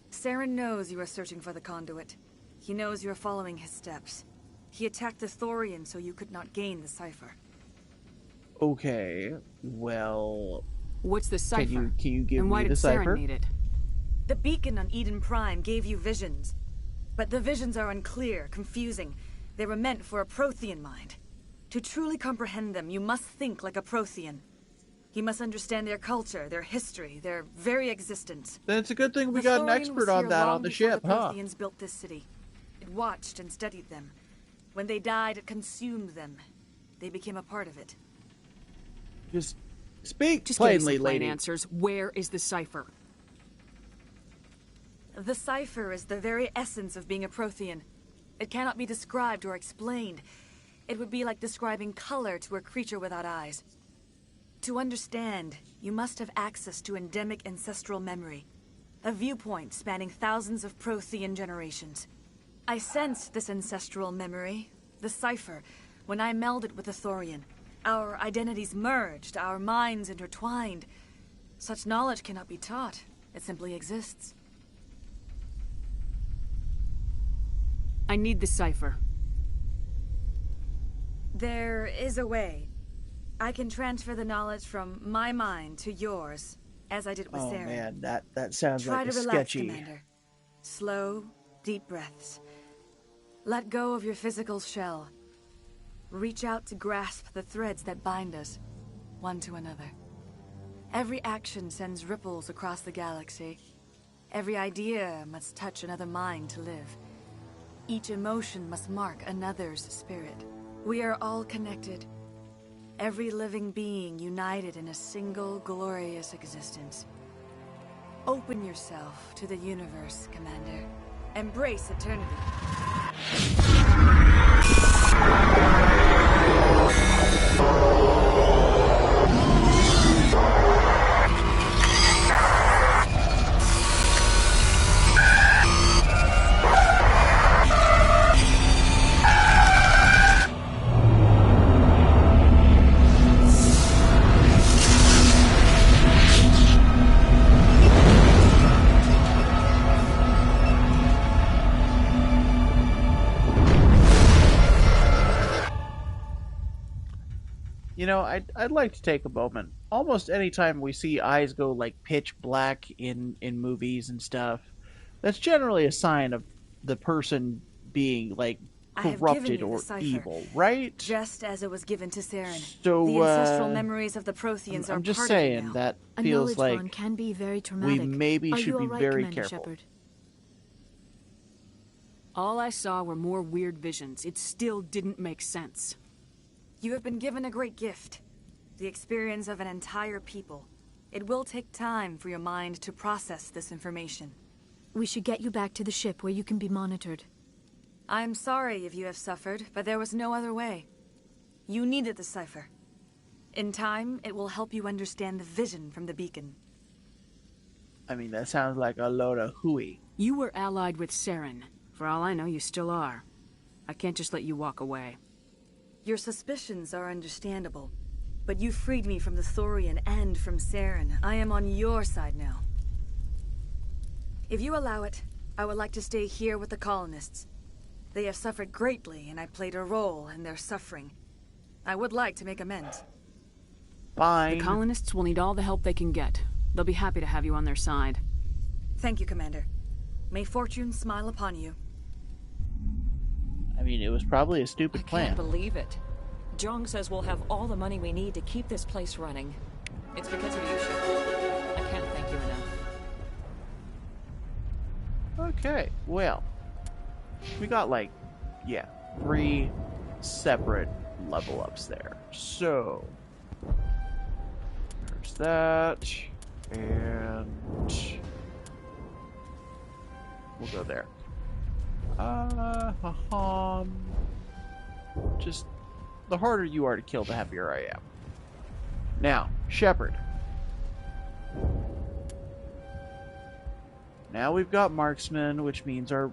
Saren knows you are searching for the conduit. He knows you are following his steps. He attacked the Thorian so you could not gain the cipher. Okay, well... What's the cipher? Can you give and why me did the cipher? Saren need it? The beacon on Eden Prime gave you visions. But the visions are unclear, confusing. They were meant for a Prothean mind. To truly comprehend them, you must think like a Prothean. You must understand their culture, their history, their very existence. Then it's a good thing we got an expert on that on the ship, huh? The Protheans built this city. It watched and studied them. When they died, it consumed them. They became a part of it. Just speak Just plainly, give me some plain lady. answers. Where is the cipher? The cipher is the very essence of being a Prothean. It cannot be described or explained. It would be like describing color to a creature without eyes. To understand, you must have access to endemic ancestral memory. A viewpoint spanning thousands of Prothean generations. I sensed this ancestral memory, the cipher, when I melded with the Thorian. Our identities merged, our minds intertwined. Such knowledge cannot be taught. It simply exists. I need the cipher. There is a way. I can transfer the knowledge from my mind to yours, as I did with Sarah. Oh man, that sounds Try like a to relax, sketchy. Commander. Slow, deep breaths. Let go of your physical shell. Reach out to grasp the threads that bind us, one to another. Every action sends ripples across the galaxy. Every idea must touch another mind to live. Each emotion must mark another's spirit. We are all connected. Every living being united in a single glorious existence. Open yourself to the universe, Commander. Embrace eternity. You know, I'd like to take a moment. Almost any time we see eyes go like pitch black in movies and stuff, that's generally a sign of the person being like corrupted or evil, right? Just as it was given to Saren. So, the ancestral memories of the Protheans are I'm just part saying of it now. that A feels knowledge like bond can be very traumatic. we maybe Are should you be all right, very Commander careful. Shepard? All I saw were more weird visions. It still didn't make sense. You have been given a great gift. The experience of an entire people. It will take time for your mind to process this information. We should get you back to the ship where you can be monitored. I'm sorry if you have suffered, but there was no other way. You needed the cipher. In time, it will help you understand the vision from the beacon. I mean, that sounds like a load of hooey. You were allied with Saren. For all I know, you still are. I can't just let you walk away. Your suspicions are understandable, but you freed me from the Thorian and from Saren. I am on your side now. If you allow it, I would like to stay here with the colonists. They have suffered greatly, and I played a role in their suffering. I would like to make amends. Fine. The colonists will need all the help they can get. They'll be happy to have you on their side. Thank you, Commander. May fortune smile upon you. I mean, it was probably a stupid plan. I can't believe it. Jong says we'll have all the money we need to keep this place running. It's because of you, Shepard. I can't thank you enough. Okay, well, we got like, yeah, 3 separate level ups there. So, there's that, and we'll go there. Just the harder you are to kill, the happier I am. Now, Shepard. Now we've got marksman, which means our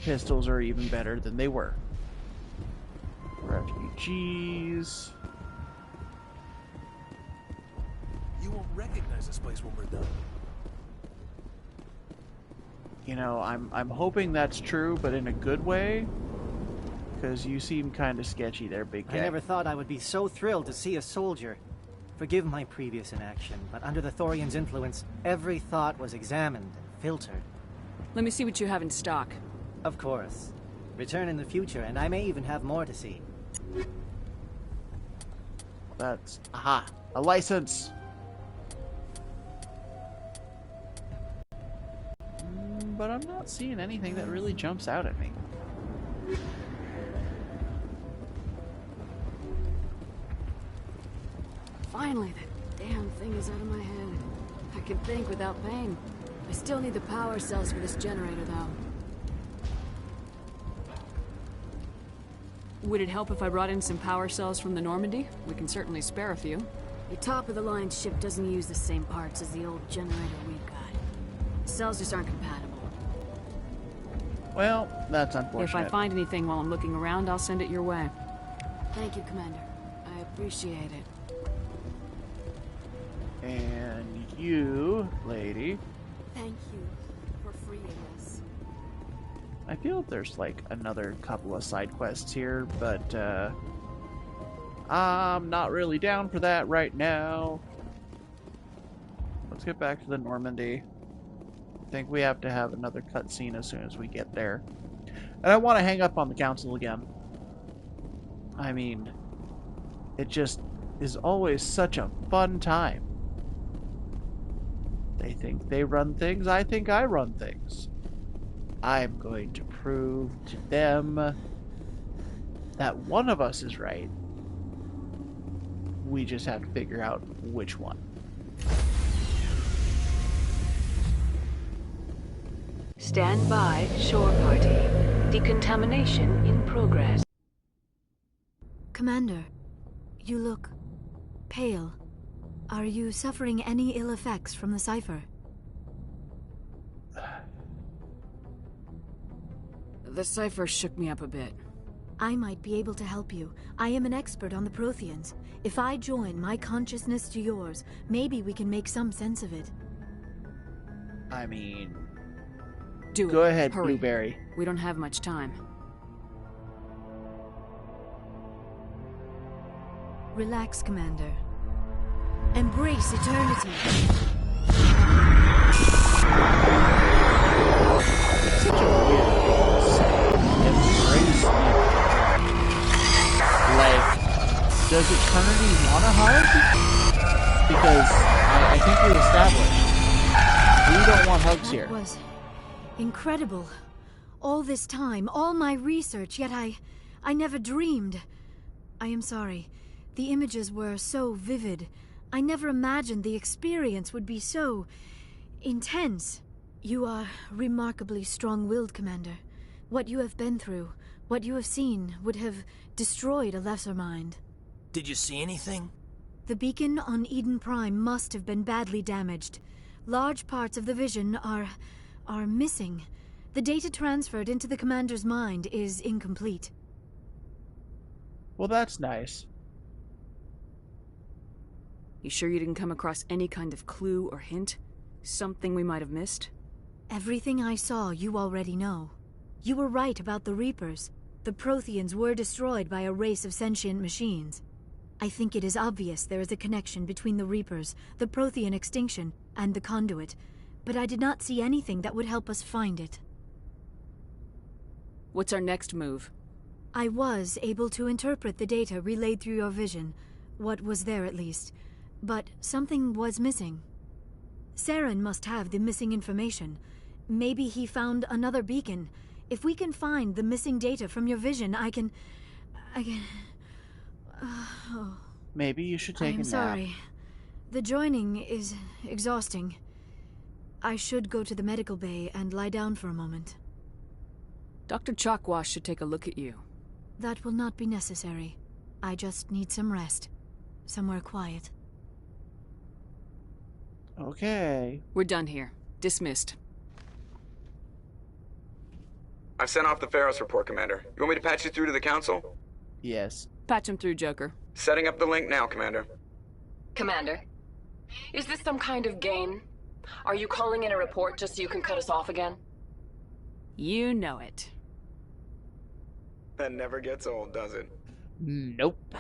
pistols are even better than they were. Refugees. You won't recognize this place when we're done. You know, I'm hoping that's true, but in a good way. Because you seem kind of sketchy there, big guy. I never thought I would be so thrilled to see a soldier. Forgive my previous inaction, but under the Thorian's influence, every thought was examined and filtered. Let me see what you have in stock. Of course. Return in the future, and I may even have more to see. That's... aha! A license! But I'm not seeing anything that really jumps out at me. Finally, that damn thing is out of my head. I can think without pain. I still need the power cells for this generator, though. Would it help if I brought in some power cells from the Normandy? We can certainly spare a few. The top-of-the-line ship doesn't use the same parts as the old generator we've got. The cells just aren't compatible. Well, that's unfortunate. If I find anything while I'm looking around, I'll send it your way. Thank you, Commander. I appreciate it. And you, lady. Thank you for freeing us. I feel there's like another couple of side quests here, but I'm not really down for that right now. Let's get back to the Normandy. I think we have to have another cutscene as soon as we get there. And I want to hang up on the council again. I mean, it just is always such a fun time. They think they run things, I think I run things. I'm going to prove to them that one of us is right. We just have to figure out which one. Stand by, shore party. Decontamination in progress. Commander, you look pale. Are you suffering any ill effects from the cipher? The cipher shook me up a bit. I might be able to help you. I am an expert on the Protheans. If I join my consciousness to yours, maybe we can make some sense of it. I mean... Go ahead, Hurry. Blueberry. We don't have much time. Relax, Commander. Embrace eternity. Such a weird thing to say. Embrace eternity. Like, does eternity want a hug? Because I think we established we don't want hugs here. That was incredible. All this time, all my research, yet I never dreamed. I am sorry. The images were so vivid. I never imagined the experience would be so intense. You are remarkably strong-willed, Commander. What you have been through, what you have seen, would have destroyed a lesser mind. Did you see anything? The beacon on Eden Prime must have been badly damaged. Large parts of the vision are missing. The data transferred into the Commander's mind is incomplete. Well, that's nice. You sure you didn't come across any kind of clue or hint? Something we might have missed? Everything I saw, you already know. You were right about the Reapers. The Protheans were destroyed by a race of sentient machines. I think it is obvious there is a connection between the Reapers, the Prothean extinction, and the Conduit, but I did not see anything that would help us find it. What's our next move? I was able to interpret the data relayed through your vision. What was there, at least. But something was missing. Saren must have the missing information. Maybe he found another beacon. If we can find the missing data from your vision, I can... Maybe you should take a nap. I'm sorry. The joining is exhausting. I should go to the medical bay and lie down for a moment. Dr. Chalkwash should take a look at you. That will not be necessary. I just need some rest. Somewhere quiet. Okay. We're done here. Dismissed. I've sent off the Pharos report, Commander. You want me to patch you through to the Council? Yes. Patch him through, Joker. Setting up the link now, Commander. Commander, is this some kind of game? Are you calling in a report just so you can cut us off again? You know it. That never gets old, does it? Nope.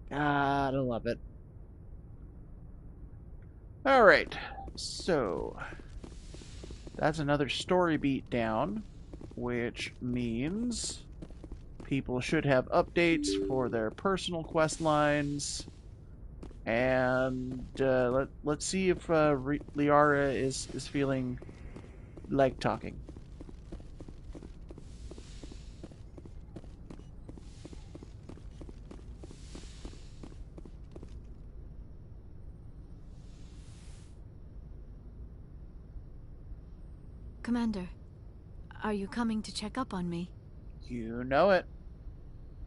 Gotta love it. Alright, so that's another story beat down, which means people should have updates for their personal quest lines, and let's see if Liara is feeling like talking. Commander, are you coming to check up on me? You know it.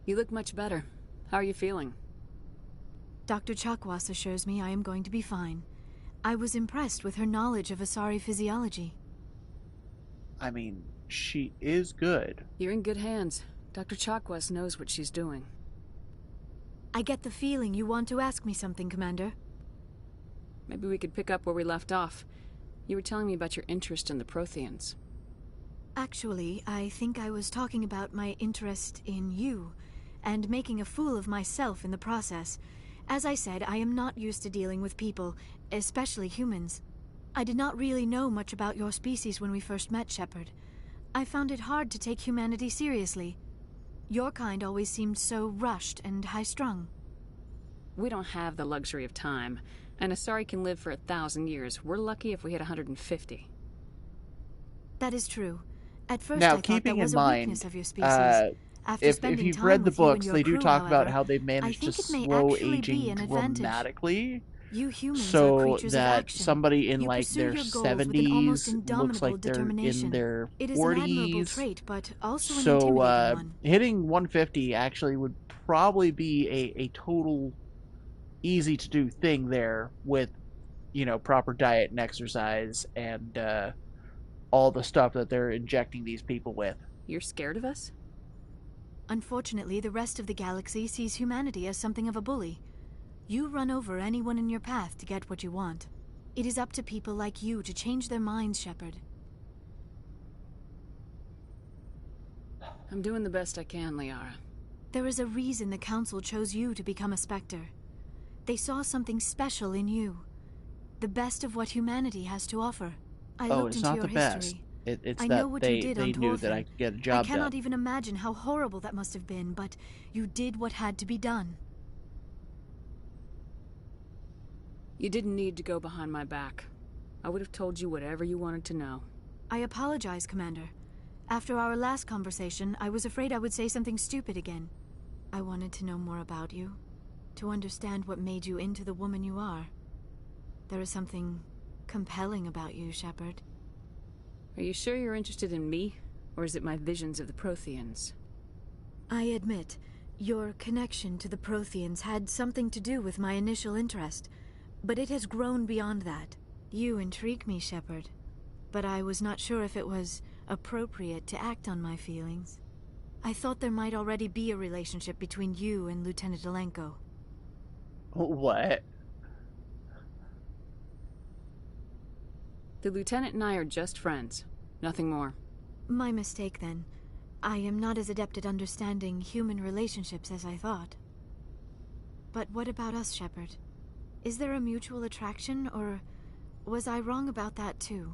You look much better. How are you feeling? Dr. Chakwas assures me I am going to be fine. I was impressed with her knowledge of Asari physiology. I mean, she is good. You're in good hands. Dr. Chakwas knows what she's doing. I get the feeling you want to ask me something, Commander. Maybe we could pick up where we left off. You were telling me about your interest in the Protheans. Actually, I think I was talking about my interest in you, and making a fool of myself in the process. As I said, I am not used to dealing with people, especially humans. I did not really know much about your species when we first met, Shepard. I found it hard to take humanity seriously. Your kind always seemed so rushed and high-strung. We don't have the luxury of time. An Asari can live for 1,000 years. We're lucky if we hit 150. That is true. At first now, I thought keeping that was in a mind, weakness of your species. After if spending you've time read the with you and books, your they do crew, talk about however, how they've I managed to think it may slow actually be aging an advantage. dramatically, You humans are so creatures of that action. somebody in You like pursue their your goals with an almost 70s looks indomitable like they're in determination. their It is an admirable 40s. trait, but also an So intimidating one. hitting 150 actually would probably be a total easy to do thing there with, you know, proper diet and exercise and all the stuff that they're injecting these people with. You're scared of us? Unfortunately, the rest of the galaxy sees humanity as something of a bully. You run over anyone in your path to get what you want. It is up to people like you to change their minds, Shepard. I'm doing the best I can, Liara. There is a reason the Council chose you to become a Spectre. They saw something special in you. The best of what humanity has to offer. I looked it's into not your the best. history. It's I that know what you did they on knew that Thorfinn. I could get a I job cannot done. even imagine how horrible that must have been, but you did what had to be done. You didn't need to go behind my back. I would have told you whatever you wanted to know. I apologize, Commander. After our last conversation, I was afraid I would say something stupid again. I wanted to know more about you, to understand what made you into the woman you are. There is something compelling about you, Shepard. Are you sure you're interested in me, or is it my visions of the Protheans? I admit, your connection to the Protheans had something to do with my initial interest, but it has grown beyond that. You intrigue me, Shepard, but I was not sure if it was appropriate to act on my feelings. I thought there might already be a relationship between you and Lieutenant Alenko. What? The Lieutenant and I are just friends. Nothing more. My mistake, then. I am not as adept at understanding human relationships as I thought. But what about us, Shepard? Is there a mutual attraction, or was I wrong about that too?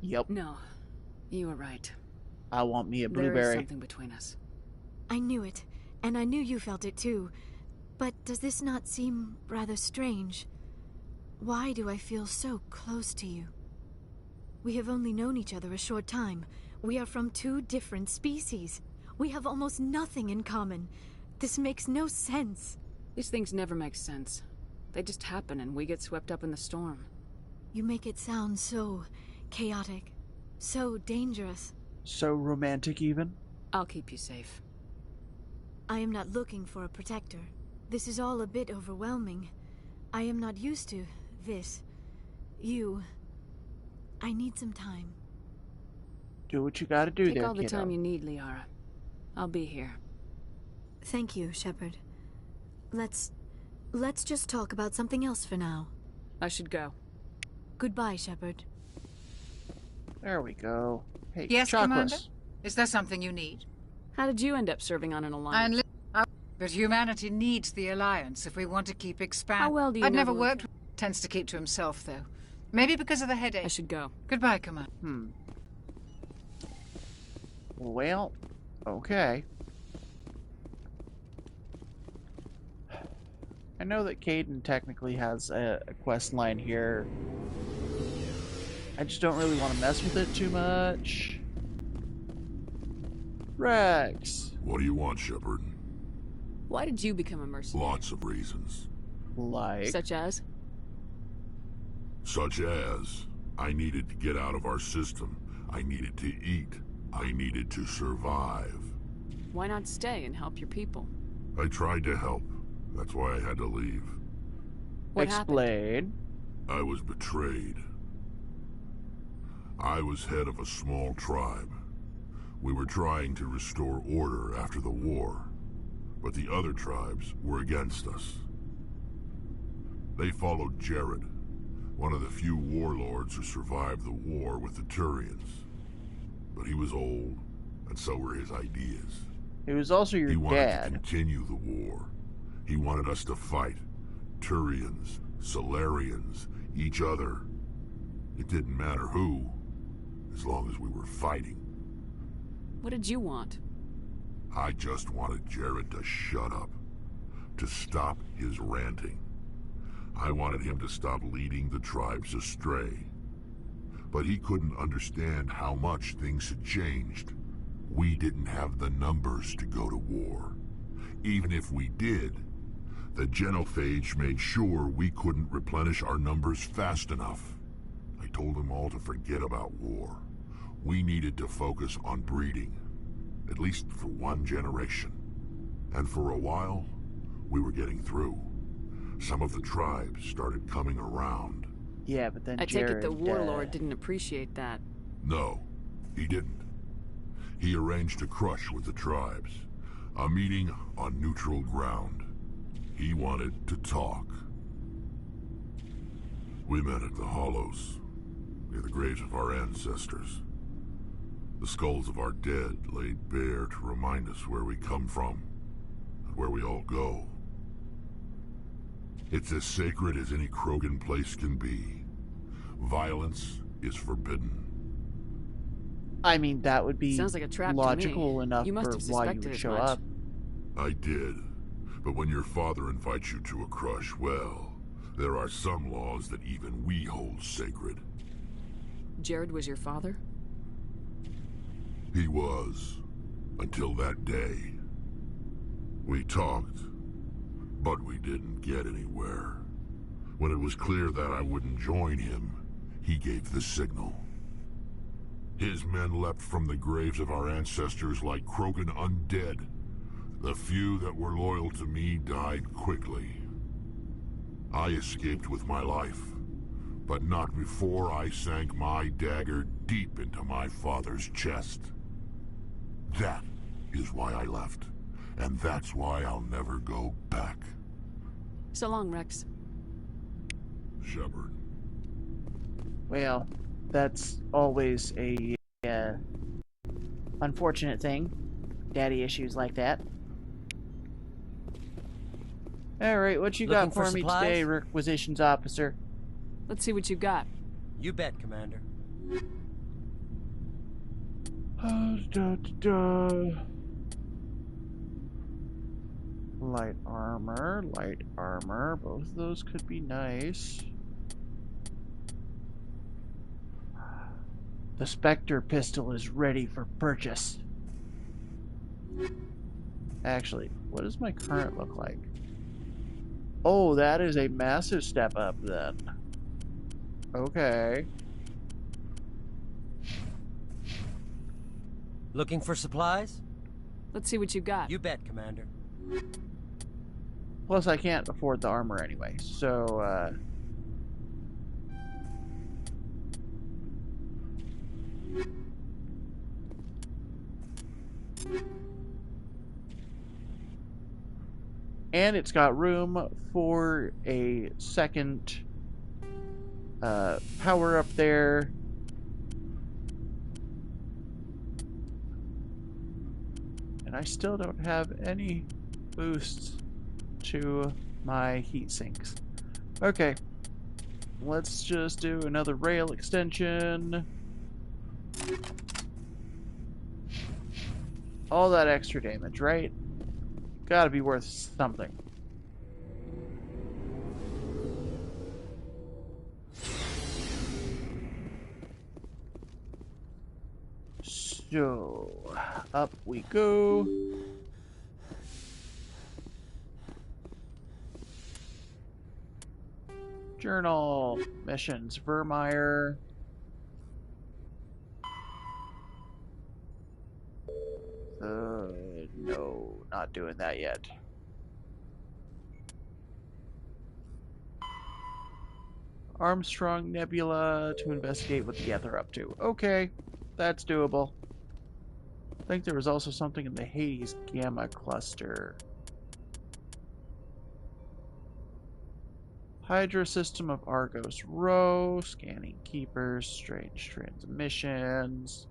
Yep. No, you were right. I want me a blueberry. There is something between us. I knew it, and I knew you felt it too. But does this not seem rather strange? Why do I feel so close to you? We have only known each other a short time. We are from two different species. We have almost nothing in common. This makes no sense. These things never make sense. They just happen and we get swept up in the storm. You make it sound so chaotic, so dangerous. So romantic, even? I'll keep you safe. I am not looking for a protector. This is all a bit overwhelming. I am not used to this. You. I need some time. Do what you gotta do Take there, all the kiddo. time you need, Liara. I'll be here. Thank you, Shepard. Let's just talk about something else for now. I should go. Goodbye, Shepard. There we go. Hey, Yes, Chocolates. Commander? Is there something you need? How did you end up serving on an alliance? But humanity needs the Alliance if we want to keep expanding. How well do you I'd know never the worked with tends to keep to himself, though. Maybe because of the headache. I should go. Goodbye, Commander. Well, okay. I know that Caden technically has a quest line here. I just don't really want to mess with it too much. Rex. What do you want, Shepard? Why did you become a mercenary? Lots of reasons. Like? Such as? Such as, I needed to get out of our system. I needed to eat. I needed to survive. Why not stay and help your people? I tried to help. That's why I had to leave. What happened? Explain. I was betrayed. I was head of a small tribe. We were trying to restore order after the war, but the other tribes were against us. They followed Jared, one of the few warlords who survived the war with the Thorians. But he was old, and so were his ideas. He was also your dad. He wanted dad. to continue the war. He wanted us to fight. Thorians, Solarians, each other. It didn't matter who, as long as we were fighting. What did you want? I just wanted Jared to shut up, to stop his ranting. I wanted him to stop leading the tribes astray. But he couldn't understand how much things had changed. We didn't have the numbers to go to war. Even if we did, the genophage made sure we couldn't replenish our numbers fast enough. I told them all to forget about war. We needed to focus on breeding, at least for one generation. And for a while, we were getting through. Some of the tribes started coming around. Yeah, but then I take it the Jared, warlord didn't appreciate that. No, he didn't. He arranged a crush with the tribes. A meeting on neutral ground. He wanted to talk. We met at the Hollows, near the graves of our ancestors. The skulls of our dead laid bare to remind us where we come from, and where we all go. It's as sacred as any Krogan place can be. Violence is forbidden. I mean, that would be Sounds like a trap to logical me. enough You must for have why you suspected would as show much. up. I did. But when your father invites you to a crush, well, there are some laws that even we hold sacred. Jared was your father? He was. Until that day. We talked, but we didn't get anywhere. When it was clear that I wouldn't join him, he gave the signal. His men leapt from the graves of our ancestors like Krogan undead. The few that were loyal to me died quickly. I escaped with my life, but not before I sank my dagger deep into my father's chest. That is why I left, and that's why I'll never go back. So long, Rex. Shepard. Well, that's always a unfortunate thing. Daddy issues like that. Alright, what you got Looking for for me supplies? today, Requisitions Officer? Let's see what you got. You bet, Commander. Light armor. Both of those could be nice. The Spectre pistol is ready for purchase. Actually, what does my current look like? Oh, that is a massive step up then. Okay. Looking for supplies? Let's see what you got. You bet, Commander. Plus, I can't afford the armor anyway, so, and it's got room for a second power up there. And I still don't have any boosts to my heat sinks. Okay, let's just do another rail extension. All that extra damage, right? Gotta be worth something. So, up we go. Journal, missions, Vermeer. No, not doing that yet. Armstrong Nebula to investigate what the Geth are up to. Okay, that's doable. I think there was also something in the Hades Gamma cluster. Hydra system of Argos Row, scanning keepers, strange transmissions.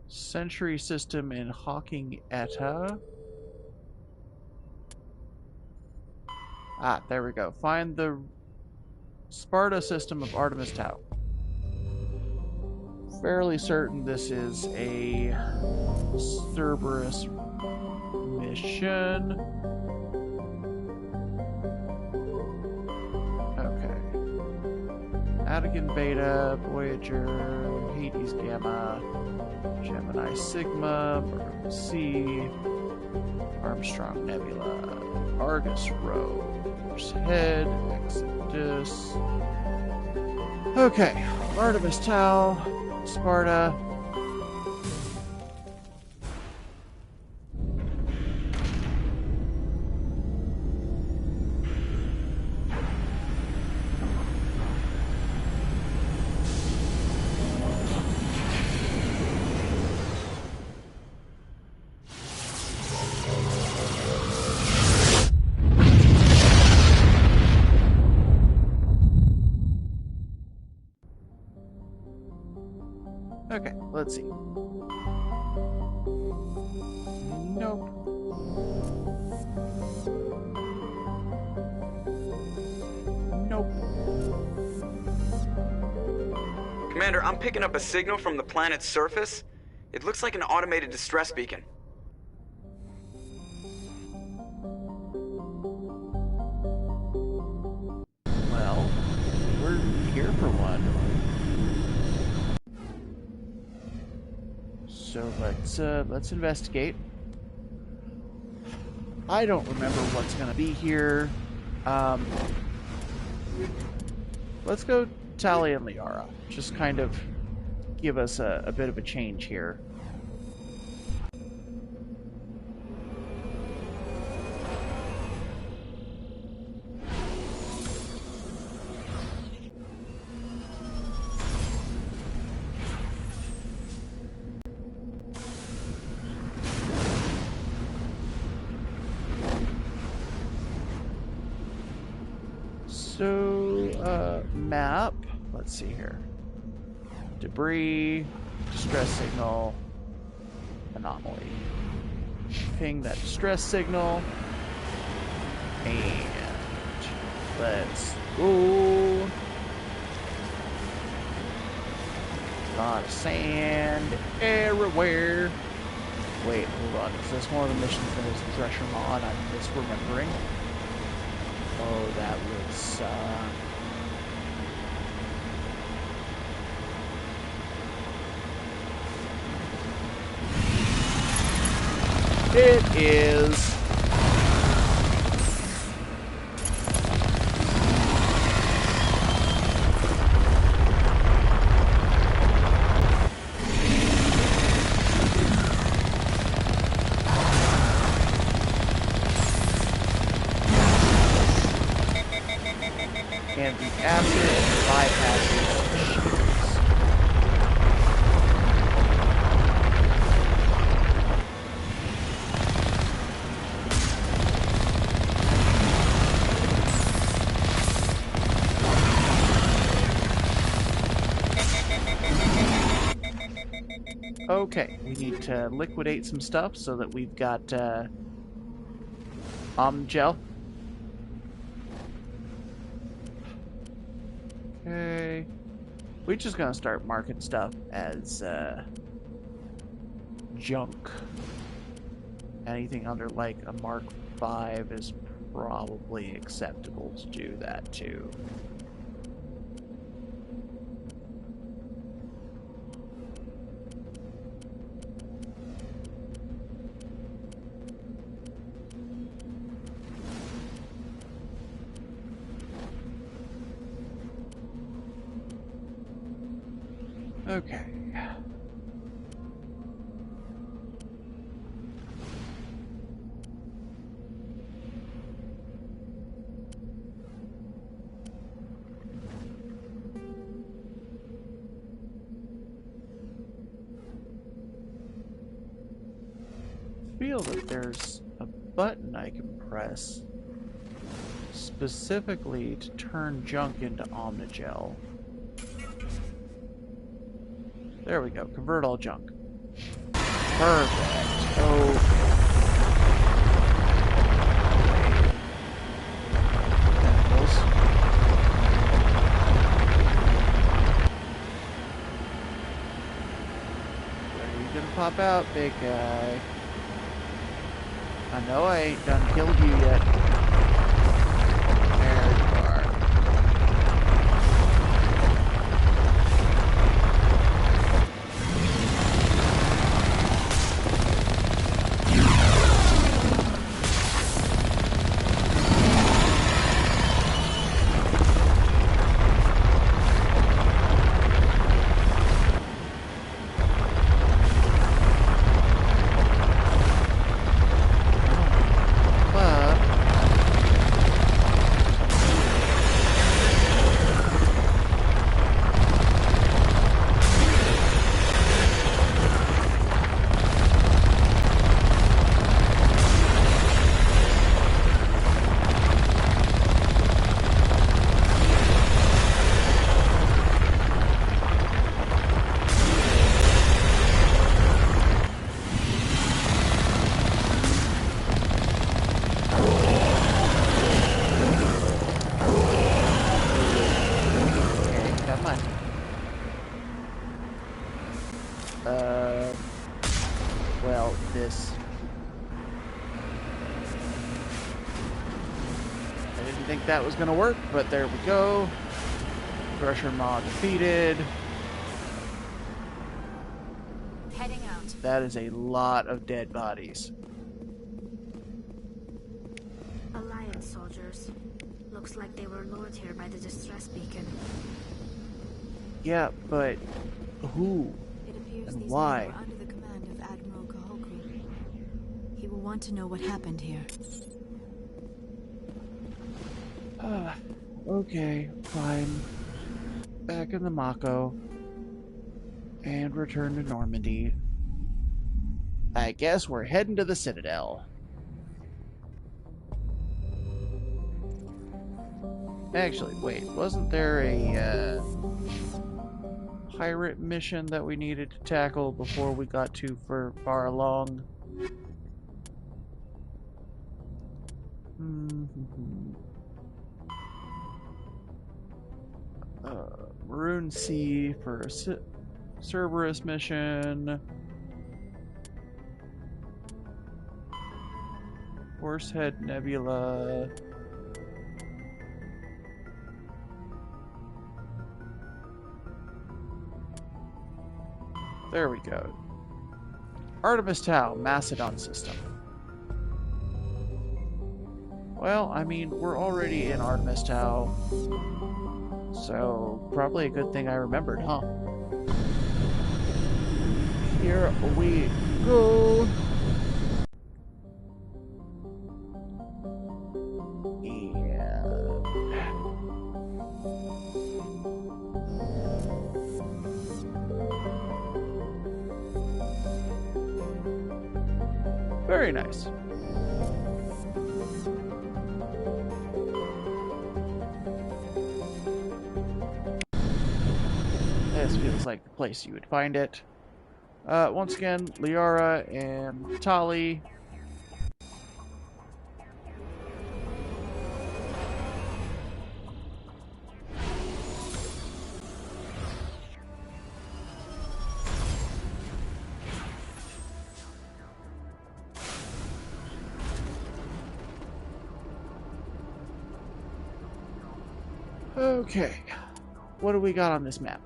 Sentry system in Hawking Eta. Ah, there we go. Find the Sparta system of Artemis Tau. Fairly certain this is a Cerberus mission. Atigan Beta, Voyager, Hades Gamma, Gemini Sigma, Mercury C, Armstrong Nebula, Argus Rose, Head, Exodus. Okay, Artemis Tau, Sparta. Okay, let's see. Nope. Nope. Commander, I'm picking up a signal from the planet's surface. It looks like an automated distress beacon. Well, we're here for one. So let's investigate. I don't remember what's gonna be here. Let's go Tali and Liara. Just kind of give us a bit of a change here. So, map. Let's see here. Debris, distress signal, anomaly. Ping that distress signal. And let's go. A lot of sand everywhere. Wait, hold on. Is this one of the missions that is the Thresher mod? I'm misremembering. Oh, that would suck. It is. And the acid bypasses shields. Okay, we need to liquidate some stuff so that we've got gel. Okay, we're just gonna start marking stuff as junk. Anything under like a Mark V is probably acceptable to do that too. Okay. feel that there's a button I can press specifically to turn junk into Omnigel. There we go. Convert all junk. Perfect. Oh. Tentacles. Where are you gonna pop out, big guy? I know I ain't done killed you yet. There you are. Well, this... I didn't think that was gonna work, but there we go. Crusher Maw defeated. Heading out. That is a lot of dead bodies. Alliance soldiers. Looks like they were lured here by the distress beacon. Yeah, but who? It appears and these why? men were under the command of Admiral Kahoku. He will want to know what happened here. Okay, fine. Back in the Mako. And return to Normandy. I guess we're heading to the Citadel. Actually, wait, wasn't there a pirate mission that we needed to tackle before we got too far along? Maroon Sea for a Cerberus mission. Horsehead Nebula. There we go. Artemis Tau, Macedon system. Well, I mean, we're already in Artemis Tau, so probably a good thing I remembered, huh? Here we go. Very nice. This feels like the place you would find it. Once again, Liara and Tali. Okay, what do we got on this map?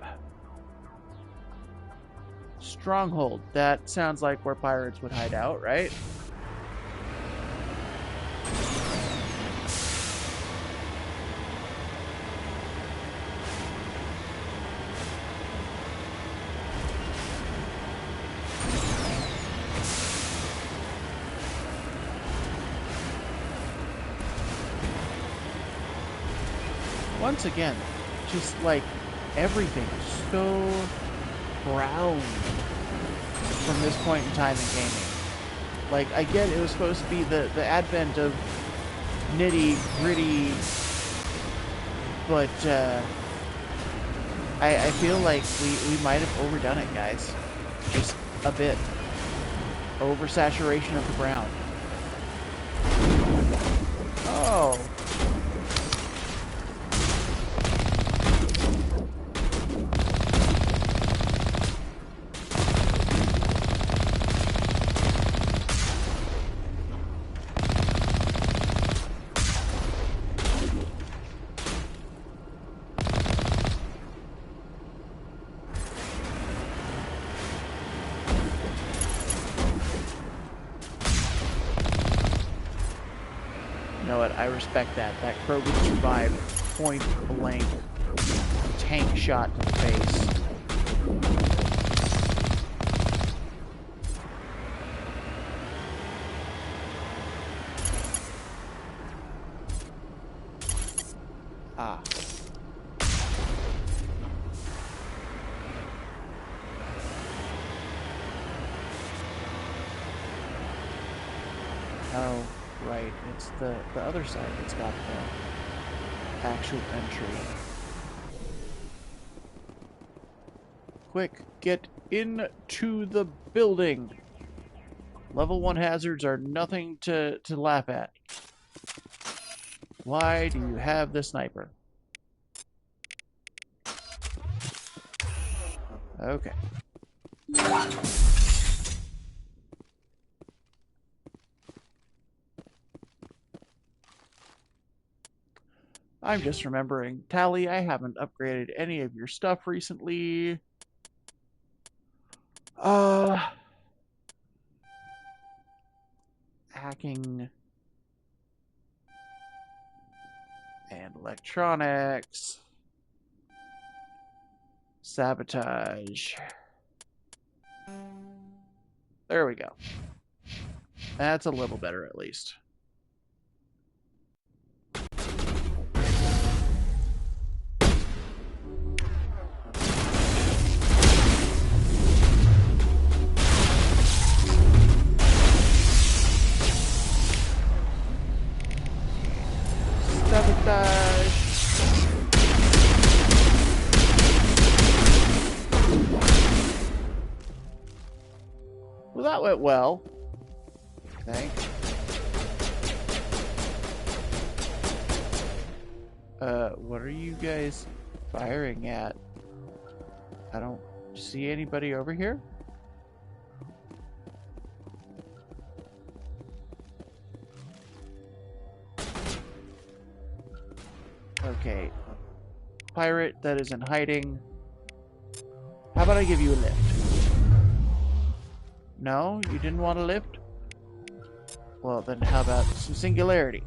Stronghold. That sounds like where pirates would hide out, right? Once again, just like everything is so brown from this point in time in gaming. Like, I get it was supposed to be the advent of nitty-gritty, but I feel like we might have overdone it, guys. Just a bit. Oversaturation of the ground. Oh. You know what? I respect that. That crow would survive point blank tank shot to the face. Ah. Oh, right. It's the other side that's got the actual entry. Quick, get into the building. Level 1 hazards are nothing to laugh at. Why do you have the sniper? Okay. I'm just remembering, Tally, I haven't upgraded any of your stuff recently. Hacking and electronics. Sabotage. There we go. That's a little better at least. Sabotage. Well, that went well. Okay. What are you guys firing at? I don't see anybody over here. Okay. Pirate that is in hiding. How about I give you a lift? No? You didn't want a lift? Well, then how about some singularity?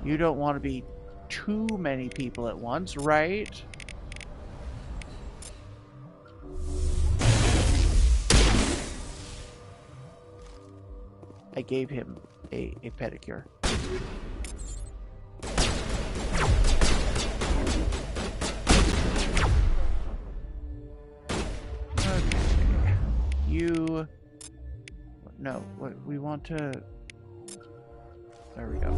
You don't want to be too many people at once, right? I gave him a pedicure. Okay. You... No, what we want to... There we go.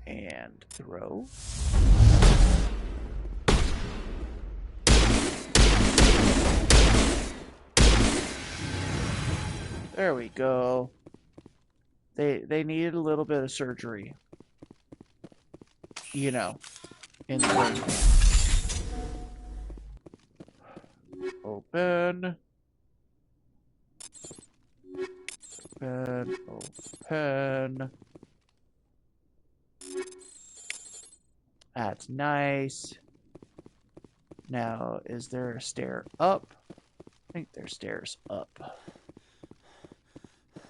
And throw. There we go. They needed a little bit of surgery. You know, in the brain. Open. Open. Open. That's nice. Now, is there a stair up? I think there's stairs up.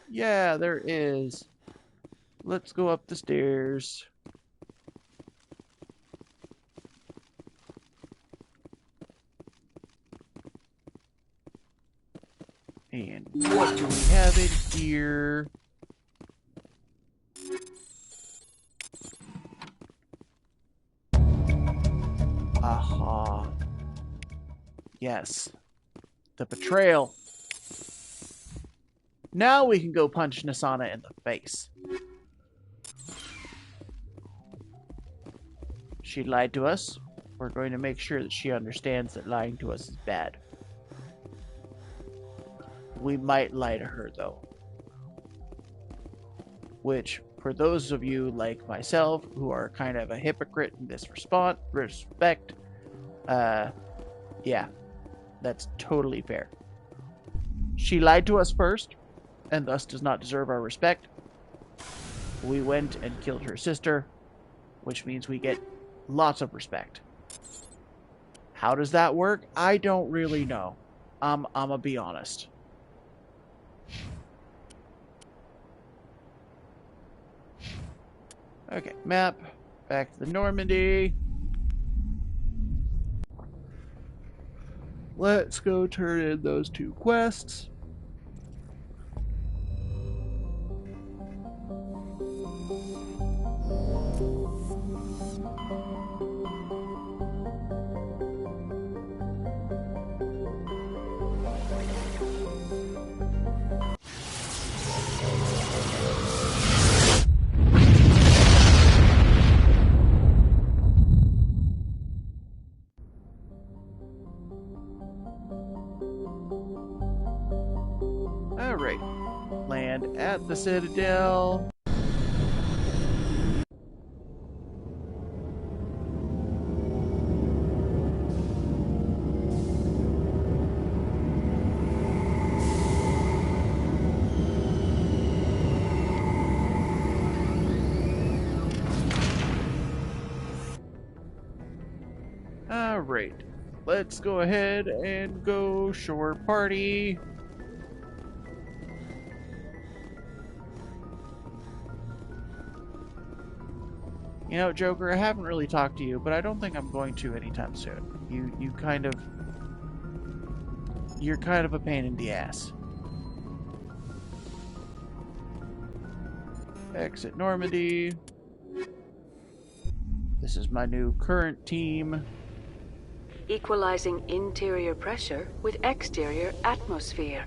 Yeah, there is. Let's go up the stairs. have it here. Aha. Yes. The betrayal. Now we can go punch Nasana in the face. She lied to us. We're going to make sure that she understands that lying to us is bad. We might lie to her, though. Which, for those of you like myself, who are kind of a hypocrite in this respect, yeah, that's totally fair. She lied to us first, and thus does not deserve our respect. We went and killed her sister, which means we get lots of respect. How does that work? I don't really know. I'ma be honest. Okay, map. Back to the Normandy. Let's go turn in those 2 quests. Alright. Land at the Citadel. Alright. Let's go ahead and go shore party. You know, Joker, I haven't really talked to you, but I don't think I'm going to anytime soon. You're kind of a pain in the ass. Exit Normandy. This is my new current team. Equalizing interior pressure with exterior atmosphere.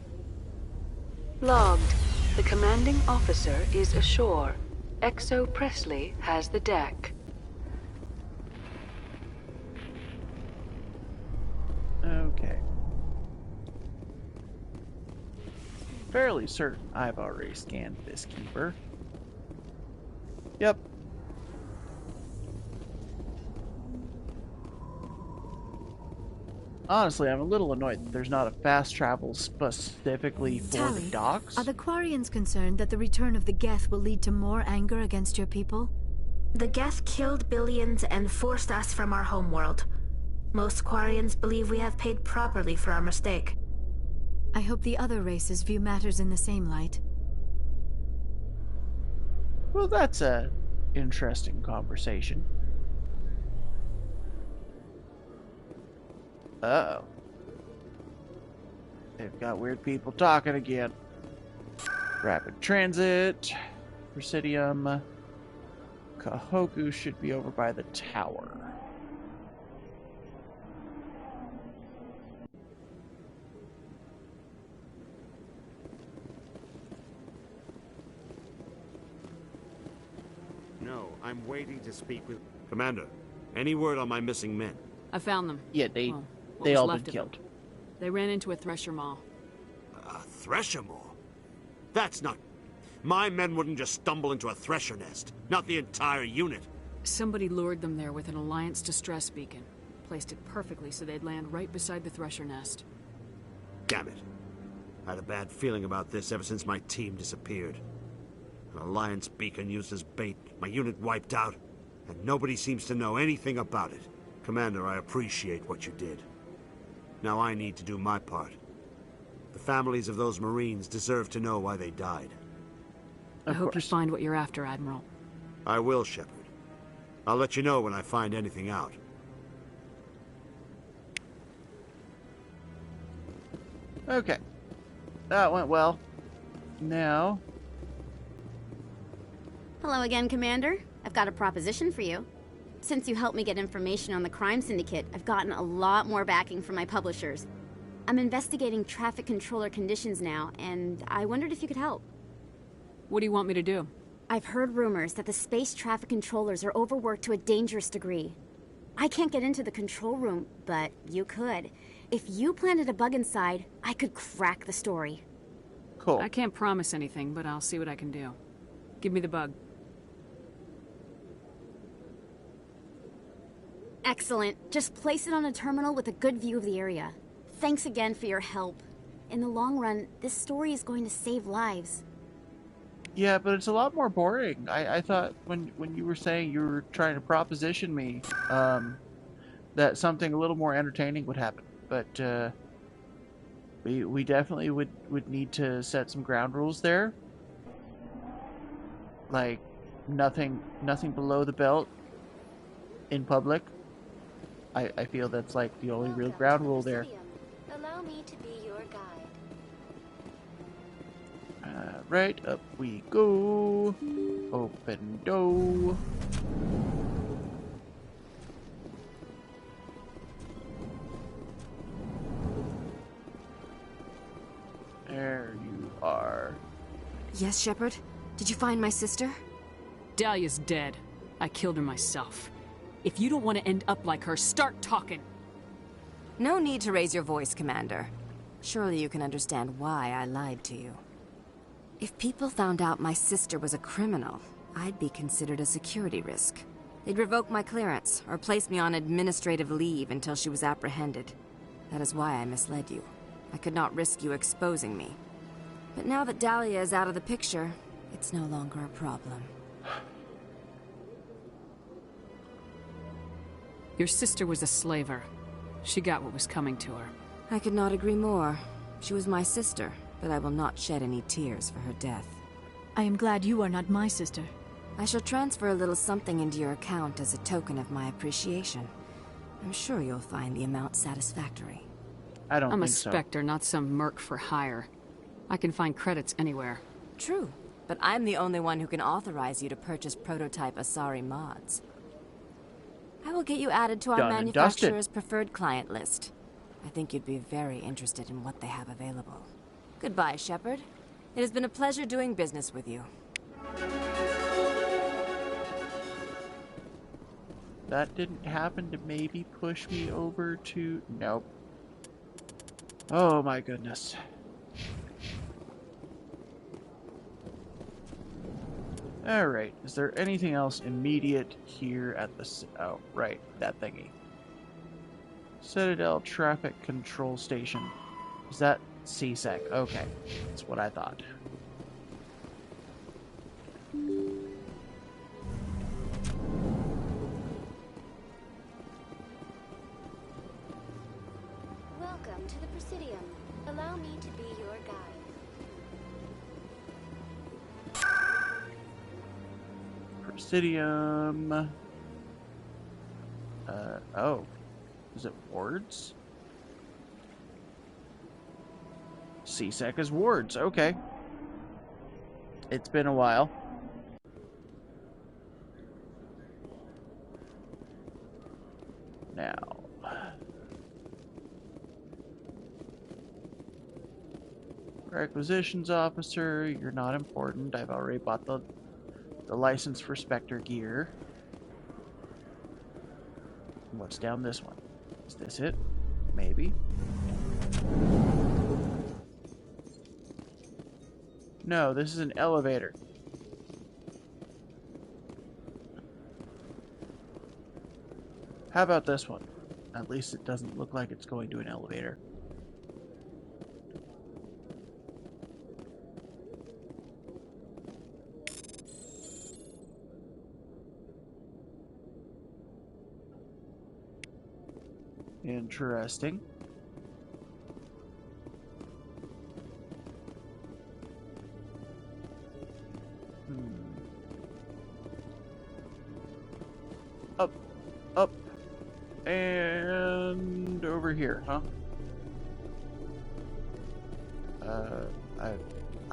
Logged. The commanding officer is ashore. Exo Presley has the deck. Okay. Fairly certain I've already scanned this keeper. Yep. Honestly, I'm a little annoyed that there's not a fast travel specifically for the docks. Are the Quarians concerned that the return of the Geth will lead to more anger against your people? The Geth killed billions and forced us from our homeworld. Most Quarians believe we have paid properly for our mistake. I hope the other races view matters in the same light. Well, that's a interesting conversation. Uh-oh. They've got weird people talking again. Rapid transit. Presidium. Kahoku should be over by the tower. No, I'm waiting to speak with... Commander, any word on my missing men? I found them. Yeah, they was all left been of killed. them. They ran into a thresher maw. A thresher maw? That's not... My men wouldn't just stumble into a thresher nest. Not the entire unit. Somebody lured them there with an Alliance distress beacon. Placed it perfectly so they'd land right beside the thresher nest. Damn it. I had a bad feeling about this ever since my team disappeared. An Alliance beacon used as bait, my unit wiped out, and nobody seems to know anything about it. Commander, I appreciate what you did. Now I need to do my part. The families of those Marines deserve to know why they died. I hope you find what you're after, Admiral. I will, Shepard. I'll let you know when I find anything out. Okay. That went well. now. Hello again, Commander. I've got a proposition for you. Since you helped me get information on the crime syndicate, I've gotten a lot more backing from my publishers. I'm investigating traffic controller conditions now, and I wondered if you could help. What do you want me to do? I've heard rumors that the space traffic controllers are overworked to a dangerous degree. I can't get into the control room, but you could. If you planted a bug inside, I could crack the story. Cool. I can't promise anything, but I'll see what I can do. Give me the bug. Excellent. Just place it on a terminal with a good view of the area. Thanks again for your help. In the long run, this story is going to save lives. Yeah, but it's a lot more boring. I thought when you were saying you were trying to proposition me, that something a little more entertaining would happen. But we definitely would need to set some ground rules there. Like nothing below the belt in public. I feel that's like the only real ground rule there. Allow me to be your guide. Right up we go. Open door. There you are. Yes, Shepard? Did you find my sister? Dahlia's dead. I killed her myself. If you don't want to end up like her, start talking. No need to raise your voice, Commander. Surely you can understand why I lied to you. If people found out my sister was a criminal, I'd be considered a security risk. They'd revoke my clearance, or place me on administrative leave until she was apprehended. That is why I misled you. I could not risk you exposing me. But now that Dahlia is out of the picture, it's no longer a problem. Your sister was a slaver. She got what was coming to her. I could not agree more. She was my sister, but I will not shed any tears for her death. I am glad you are not my sister. I shall transfer a little something into your account as a token of my appreciation. I'm sure you'll find the amount satisfactory. I don't I'm think a so. Spectre, not some merc for hire. I can find credits anywhere. True, but I'm the only one who can authorize you to purchase prototype Asari mods. I will get you added to our Done and dusted. manufacturer's preferred client list. I think you'd be very interested in what they have available. Goodbye, Shepard. It has been a pleasure doing business with you. That didn't happen to maybe push me over to... Nope. Oh my goodness. Alright, is there anything else immediate here at the... Oh, right, that thingy. Citadel Traffic Control Station. Is that CSEC? Okay, that's what I thought. Welcome to the Presidium. Allow me to be your guide. Presidium. Oh. Is it wards? CSEC is wards, okay. It's been a while. Now. Requisitions officer, you're not important. I've already bought the license for Spectre gear. What's down this one? Is this it? Maybe. No, this is an elevator. How about this one? At least it doesn't look like it's going to an elevator. Interesting. Up, up, and over here, huh?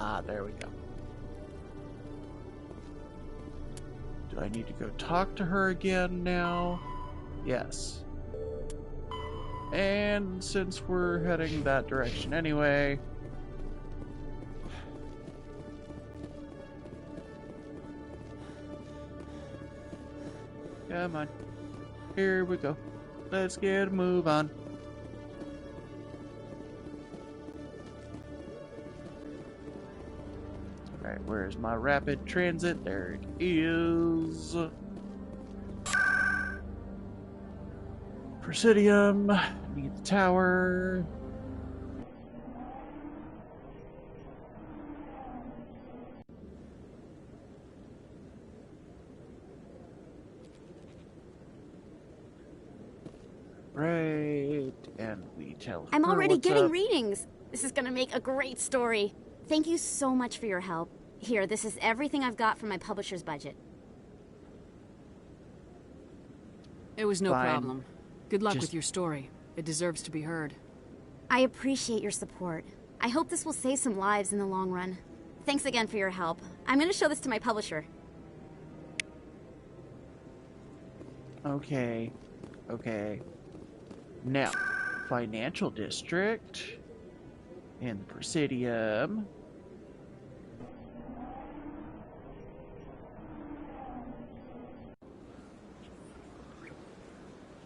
Ah, there we go. Do I need to go talk to her again now? Yes. And since we're heading that direction anyway... Come on. Here we go. Let's get a move on. Alright, where's my rapid transit? There it is. Presidium. Need the tower. Right, and we tell her I'm already what's getting up. readings. This is gonna make a great story. Thank you so much for your help. Here, this is everything I've got from my publisher's budget. It was no Fine. problem. Good luck Just- with your story. It deserves to be heard. I appreciate your support. I hope this will save some lives in the long run. Thanks again for your help. I'm gonna show this to my publisher. Okay. Okay. Now, financial district and the Presidium.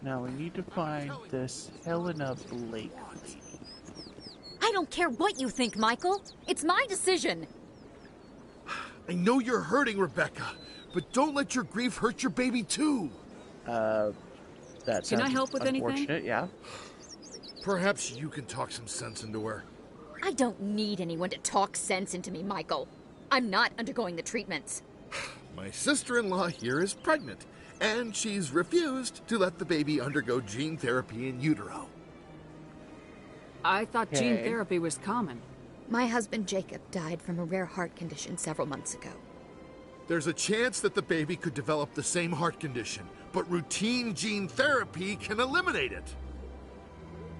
Now we need to find this Helena Blake lady. I don't care what you think, Michael. It's my decision. I know you're hurting, Rebecca, but don't let your grief hurt your baby too. That Can I sounds help with anything? unfortunate, yeah. Perhaps you can talk some sense into her. I don't need anyone to talk sense into me, Michael. I'm not undergoing the treatments. My sister-in-law here is pregnant, and she's refused to let the baby undergo gene therapy in utero. I thought gene Okay. therapy was common. My husband Jacob died from a rare heart condition several months ago. There's a chance that the baby could develop the same heart condition, but routine gene therapy can eliminate it.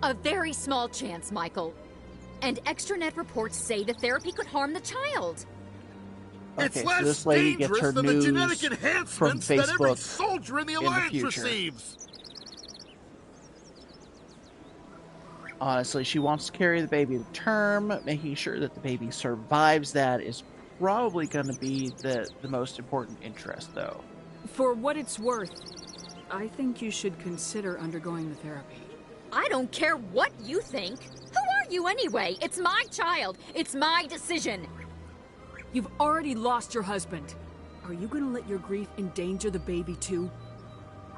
A very small chance, Michael. And extranet reports say the therapy could harm the child. It's Okay, so less this lady gets dangerous her than the news genetic from enhancements that every Facebook soldier in the in the Alliance future. receives. Honestly, she wants to carry the baby to term. Making sure that the baby survives that is probably going to be the most important interest, though. For what it's worth, I think you should consider undergoing the therapy. I don't care what you think. Who are you anyway? It's my child. It's my decision. You've already lost your husband. Are you going to let your grief endanger the baby too?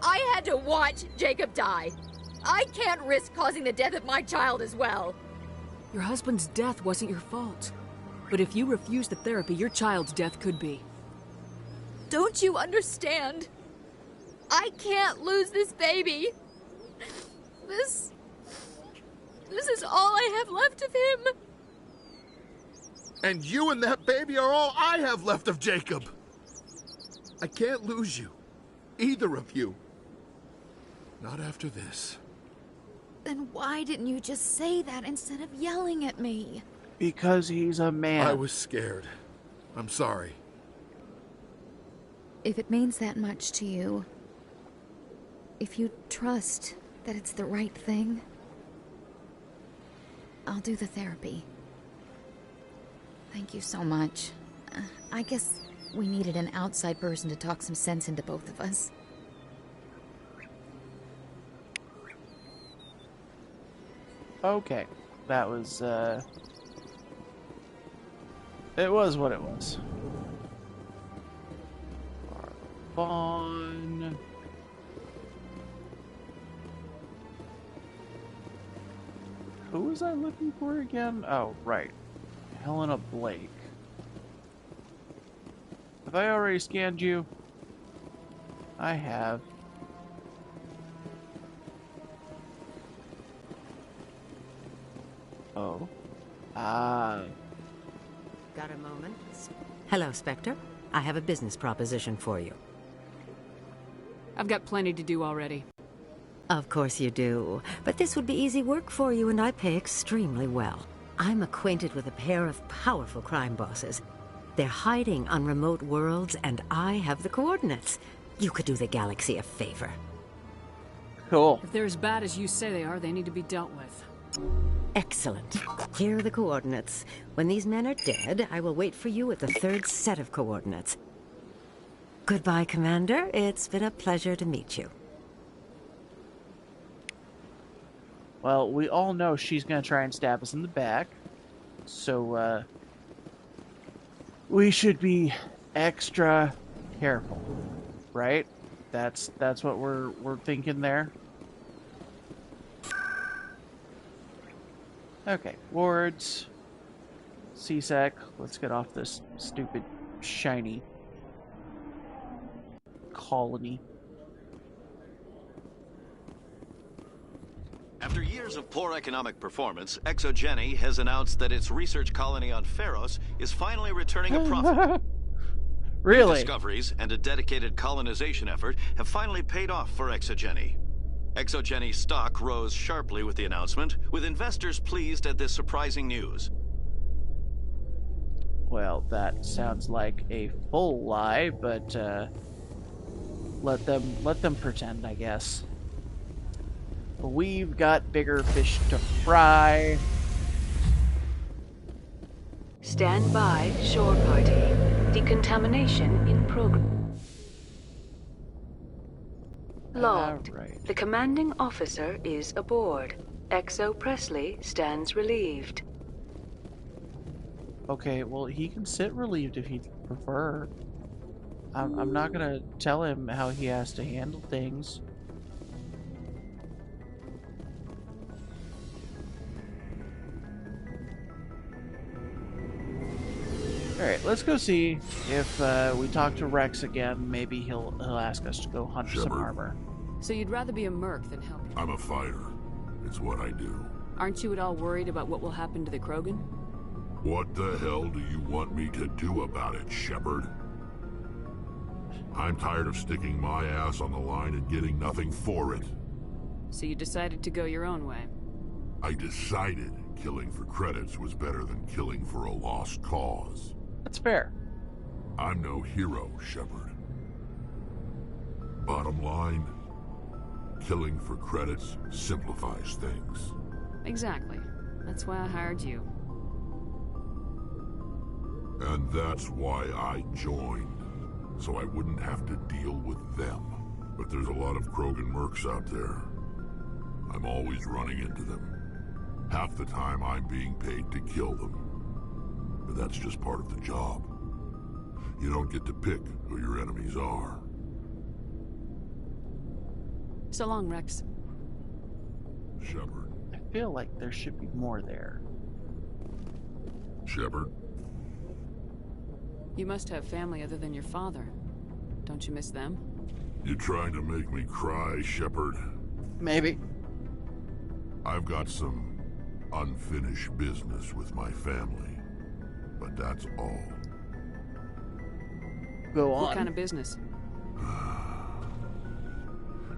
I had to watch Jacob die. I can't risk causing the death of my child as well. Your husband's death wasn't your fault. But if you refuse the therapy, your child's death could be. Don't you understand? I can't lose this baby. This is all I have left of him. And you and that baby are all I have left of Jacob. I can't lose you. Either of you. Not after this. Then why didn't you just say that instead of yelling at me? Because he's a man. I was scared. I'm sorry. If it means that much to you, if you trust that it's the right thing, I'll do the therapy. Thank you so much. I guess we needed an outside person to talk some sense into both of us. Okay. That was, it was what it was. Vaughn. Who was I looking for again? Oh, right. Helena Blake. Have I already scanned you? I have. Oh. Ah. Got a moment? Hello, Spectre. I have a business proposition for you. I've got plenty to do already. Of course you do. But this would be easy work for you, and I pay extremely well. I'm acquainted with a pair of powerful crime bosses. They're hiding on remote worlds, and I have the coordinates. You could do the galaxy a favor. Cool. If they're as bad as you say they are, they need to be dealt with. Excellent. Here are the coordinates. When these men are dead, I will wait for you at the third set of coordinates. Goodbye, Commander. It's been a pleasure to meet you. Well, we all know she's going to try and stab us in the back. So, we should be extra careful, right? That's what we're thinking there. Okay, wards, CSEC, let's get off this stupid, shiny colony. After years of poor economic performance, ExoGeni has announced that its research colony on Pharos is finally returning a profit. Really? New discoveries and a dedicated colonization effort have finally paid off for ExoGeni. ExoGeni's stock rose sharply with the announcement, with investors pleased at this surprising news. Well, that sounds like a full lie, but let them pretend, I guess. We've got bigger fish to fry. Stand by, shore party. Decontamination in progress. Logged. Right. The commanding officer is aboard. Exo Presley stands relieved. Okay, well, he can sit relieved if he'd prefer. I'm not gonna tell him how he has to handle things. Alright, let's go see if we talk to Rex again. Maybe he'll ask us to go hunt for some armor. So you'd rather be a merc than help you? I'm a fighter. It's what I do. Aren't you at all worried about what will happen to the Krogan? What the hell do you want me to do about it, Shepard? I'm tired of sticking my ass on the line and getting nothing for it. So you decided to go your own way? I decided killing for credits was better than killing for a lost cause. That's fair. I'm no hero, Shepard. Bottom line, killing for credits simplifies things. Exactly. That's why I hired you. And that's why I joined, so I wouldn't have to deal with them. But there's a lot of Krogan mercs out there. I'm always running into them. Half the time I'm being paid to kill them. But that's just part of the job. You don't get to pick who your enemies are. So long, Rex. Shepard. I feel like there should be more there. Shepard? You must have family other than your father. Don't you miss them? You trying to make me cry, Shepard? Maybe. I've got some unfinished business with my family, but that's all. Go on. What kind of business?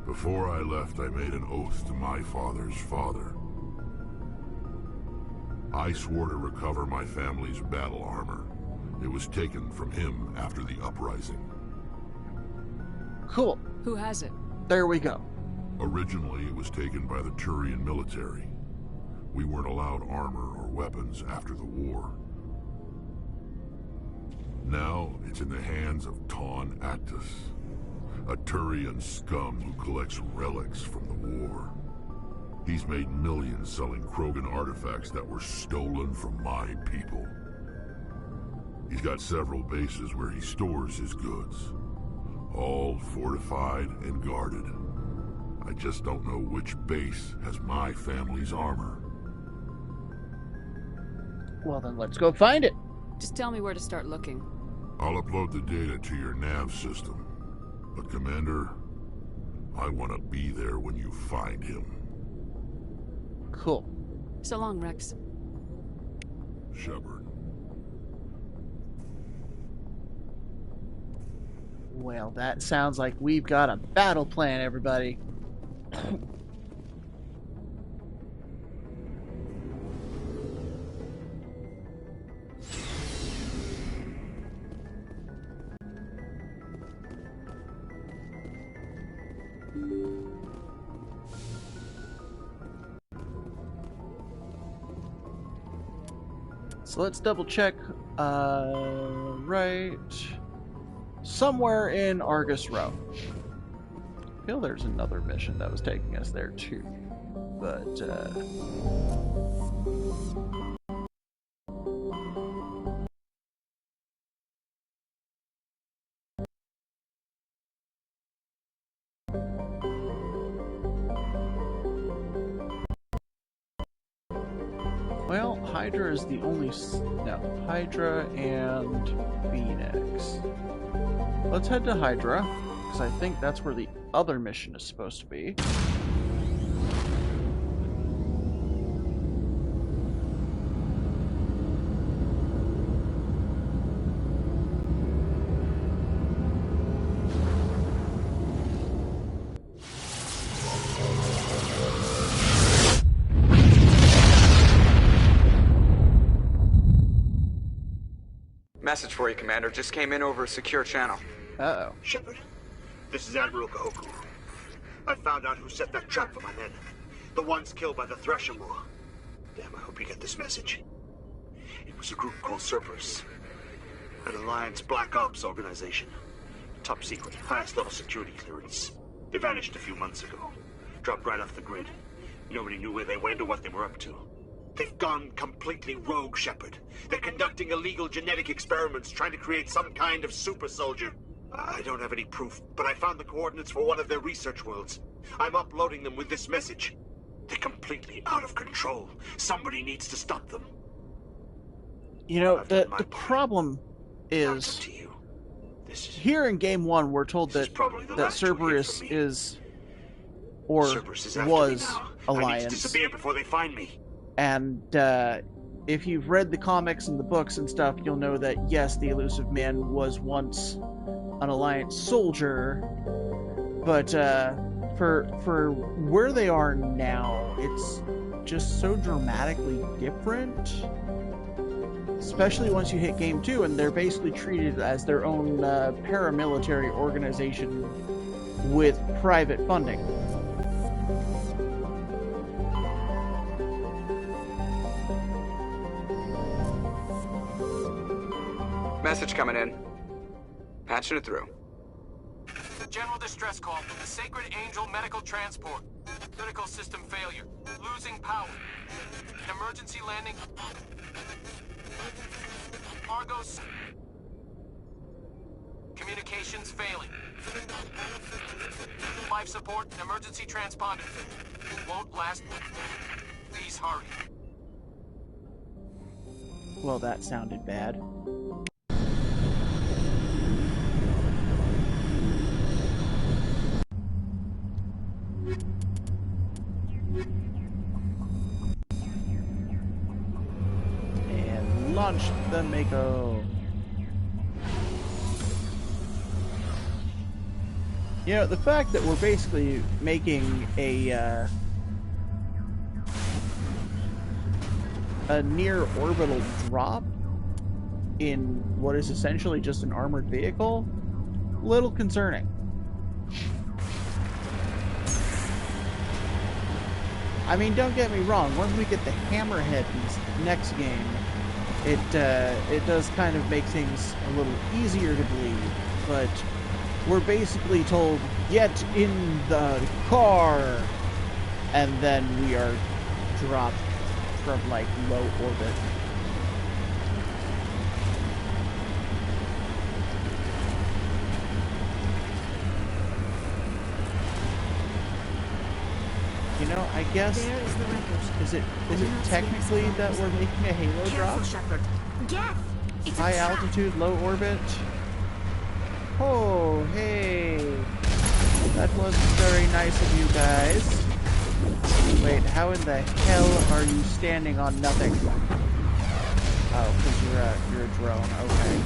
Before I left, I made an oath to my father's father. I swore to recover my family's battle armor. It was taken from him after the uprising. Cool. Who has it? There we go. Originally, it was taken by the Thorian military. We weren't allowed armor or weapons after the war. Now, it's in the hands of Ton Actus, a Thorian scum who collects relics from the war. He's made millions selling Krogan artifacts that were stolen from my people. He's got several bases where he stores his goods, all fortified and guarded. I just don't know which base has my family's armor. Well, then let's go find it. Just tell me where to start looking. I'll upload the data to your nav system. But Commander, I want to be there when you find him. Cool. So long, Rex. Shepard. Well, that sounds like we've got a battle plan, everybody. So let's double check. Right. Somewhere in Argus Row. I feel there's another mission that was taking us there too. But, well, Hydra is the only... No, Hydra and Phoenix. Let's head to Hydra, because I think that's where the other mission is supposed to be. Message for you, Commander. Just came in over a secure channel. Uh-oh. Shepard, this is Admiral Kahoku. I found out who set that trap for my men. The ones killed by the Thresher War. Damn, I hope you get this message. It was a group called Cerberus. An Alliance Black Ops organization. Top secret, highest level security clearance. They vanished a few months ago. Dropped right off the grid. Nobody knew where they went or what they were up to. They've gone completely rogue, Shepard. They're conducting illegal genetic experiments, trying to create some kind of super soldier. I don't have any proof, but I found the coordinates for one of their research worlds. I'm uploading them with this message. They're completely out of control. Somebody needs to stop them. You know, the problem is... Here in Game 1, we're told that Cerberus is... or was Alliance. I need to disappear before they find me. And if you've read the comics and the books and stuff, you'll know that yes, the Elusive Man was once an Alliance soldier, but for where they are now, it's just so dramatically different. Especially once you hit Game 2, and they're basically treated as their own paramilitary organization with private funding. Message coming in. Patching it through. General distress call from the Sacred Angel Medical Transport. Critical system failure. Losing power. Emergency landing. Argos. Communications failing. Life support and emergency transponder. Won't last. Please hurry. Well, that sounded bad. And launch the Mako. You know, the fact that we're basically making a near orbital drop in what is essentially just an armored vehicle, a little concerning. I mean, don't get me wrong, once we get the Hammerhead in this next game, it does kind of make things a little easier to believe, but we're basically told, get in the car, and then we are dropped from, like, low orbit. You know, I guess, is it technically that we're making a Halo drop? Shepard. Get! It's High altitude, low orbit? Oh, hey. That was very nice of you guys. Wait, how in the hell are you standing on nothing? Oh, because you're a drone. Okay.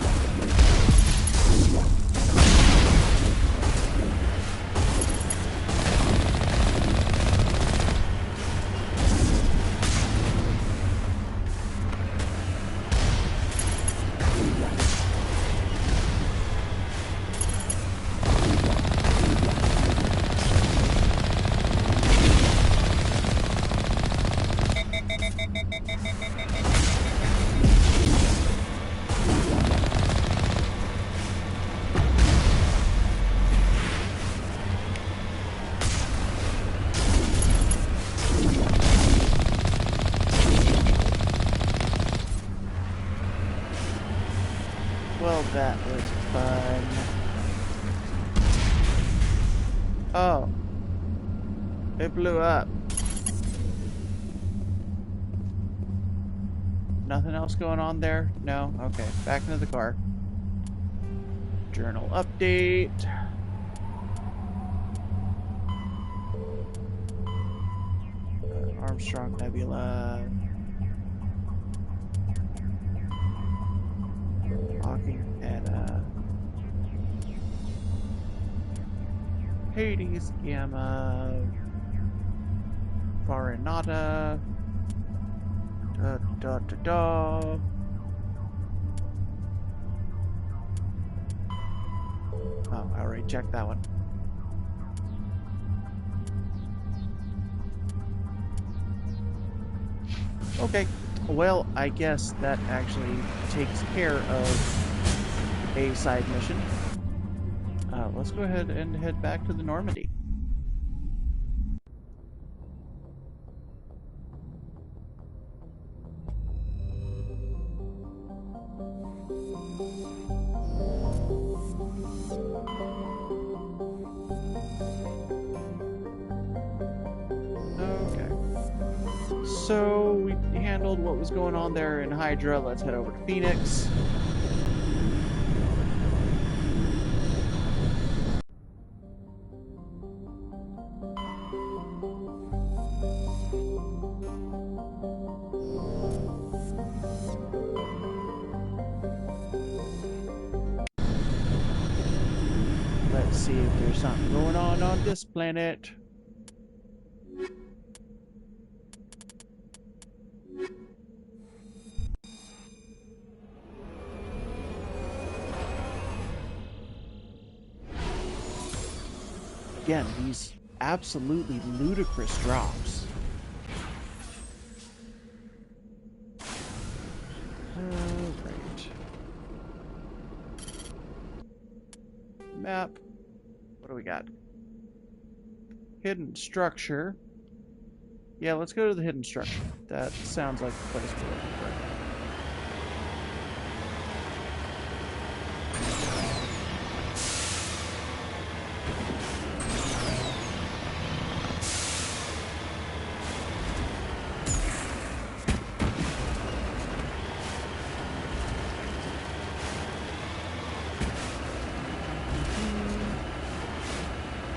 Well, that was fun. Oh. It blew up. Nothing else going on there? No? Okay. Back into the car. Journal update. Armstrong Nebula. Hawking Eta. Hades Gamma. Farinata. Da da da da. Oh, I already checked that one. Okay, well, I guess that actually takes care of a side mission. Let's go ahead and head back to the Normandy. So, we handled what was going on there in Hydra. Let's head over to Phoenix. Let's see if there's something going on this planet. Again, these absolutely ludicrous drops. Right. Map. What do we got? Hidden structure. Yeah, let's go to the hidden structure. That sounds like the place we're looking for.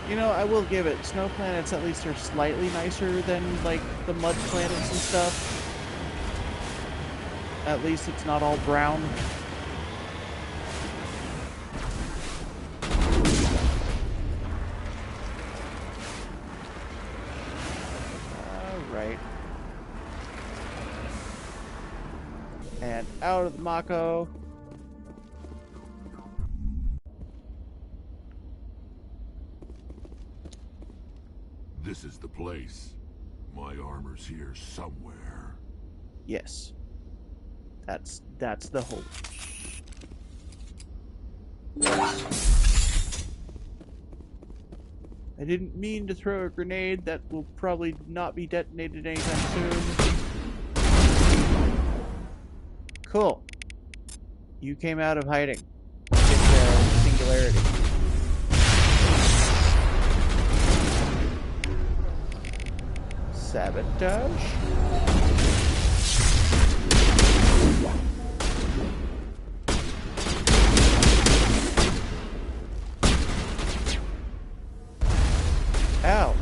You know, I will give it, snow planets at least are slightly nicer than, like, the mud planets and stuff. At least it's not all brown. Alright. And out of the Mako. This is the place. My armor's here somewhere. Yes. That's the hope. I didn't mean to throw a grenade. That will probably not be detonated anytime soon. Cool. You came out of hiding. Get singularity. Sabotage. Ow.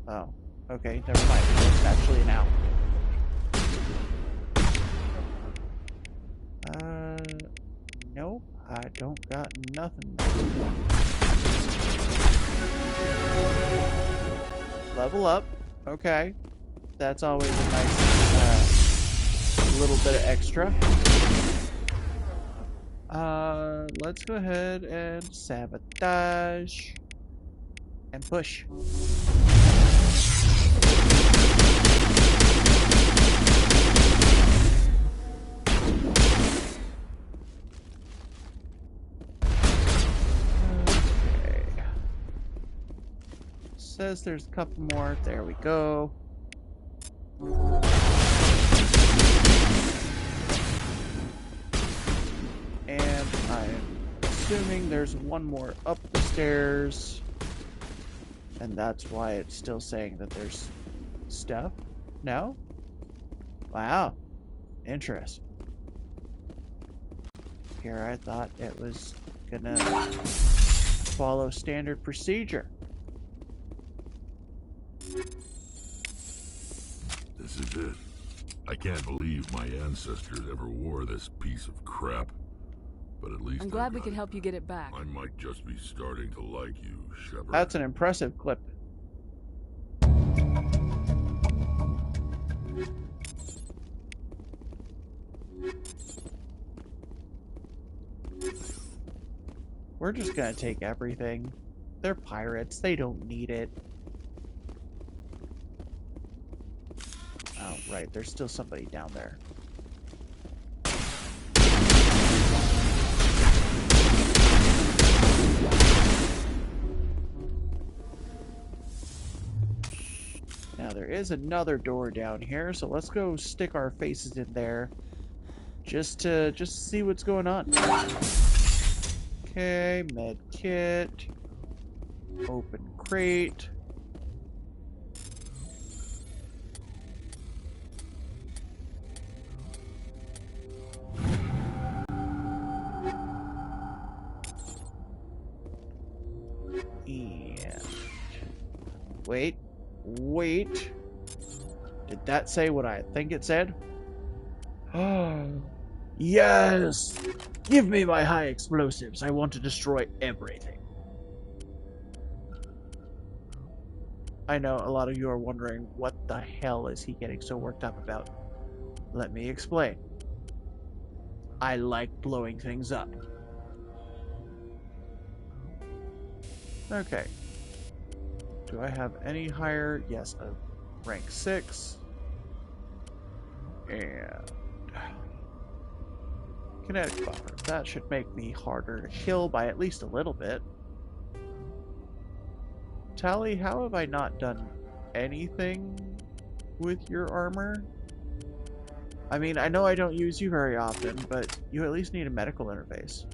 Oh, okay, never mind. It's actually an owl. Nope, I don't got nothing. Level up. Okay. That's always a nice little bit of extra. Let's go ahead and sabotage and push. Says there's a couple more. There we go. I'm assuming there's one more up the stairs. And that's why it's still saying that there's stuff? No? Wow. Interesting. Here I thought it was gonna follow standard procedure. This is it. I can't believe my ancestors ever wore this piece of crap. But at least I'm glad we could help you get it back. I might just be starting to like you, Shepard. That's an impressive clip. We're just gonna take everything. They're pirates. They don't need it. Oh, right. There's still somebody down there. Now there is another door down here, so let's go stick our faces in there just to see what's going on. Okay, med kit. Open crate. And wait. Did that say what I think it said? Yes! Give me my high explosives. I want to destroy everything. I know a lot of you are wondering, what the hell is he getting so worked up about? Let me explain. I like blowing things up. Okay. Do I have any higher? Yes, a rank 6. And kinetic buffer. That should make me harder to kill by at least a little bit. Tally, how have I not done anything with your armor? I mean, I know I don't use you very often, but you at least need a medical interface.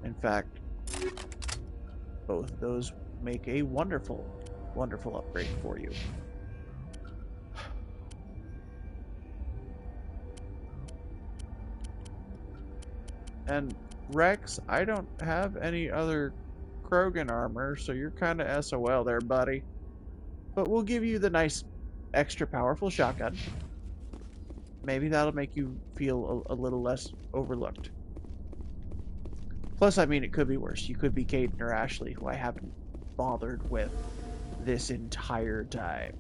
In fact, both of those make a wonderful, wonderful upgrade for you. And Rex, I don't have any other Krogan armor, so you're kind of SOL there, buddy. But we'll give you the nice, extra powerful shotgun. Maybe that'll make you feel a little less overlooked. Plus, I mean, it could be worse. You could be Caden or Ashley, who I haven't bothered with this entire time.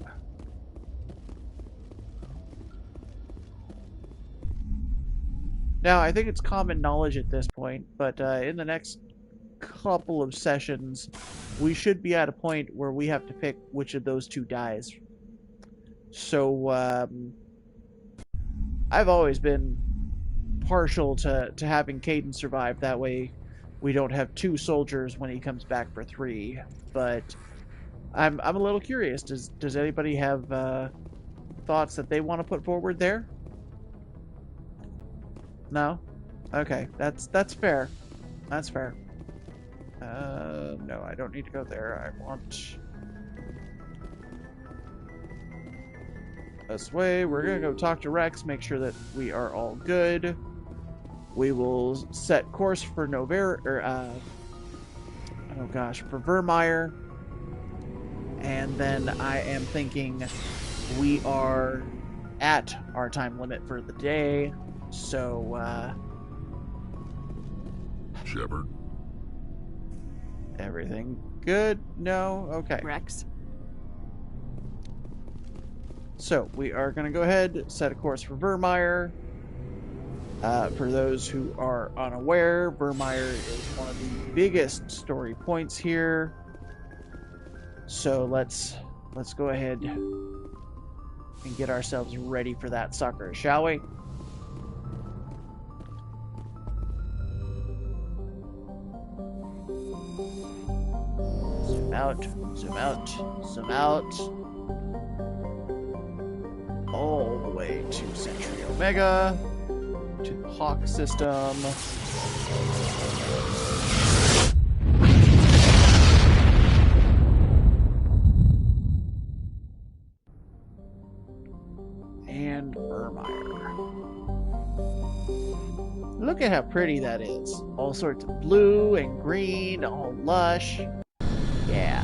Now, I think it's common knowledge at this point, but in the next couple of sessions, we should be at a point where we have to pick which of those two dies. So, I've always been partial to having Caden survive. That way, we don't have 2 soldiers when he comes back for 3. But I'm a little curious. Does anybody have thoughts that they want to put forward there? No? Okay, that's fair. That's fair. No, I don't need to go there. I want this way. We're gonna go talk to Rex, make sure that we are all good. We will set course for for Vermeer. And then I am thinking we are at our time limit for the day. So, Shepard? Everything good? No? Okay. Rex? So, we are going to go ahead, set a course for Vermeer. For those who are unaware, Vermeer is one of the biggest story points here. So, let's go ahead and get ourselves ready for that sucker, shall we? Zoom out, zoom out, zoom out. All the way to Century Omega, to the Hawk system. And Vermeer. Look at how pretty that is. All sorts of blue and green, all lush. Yeah.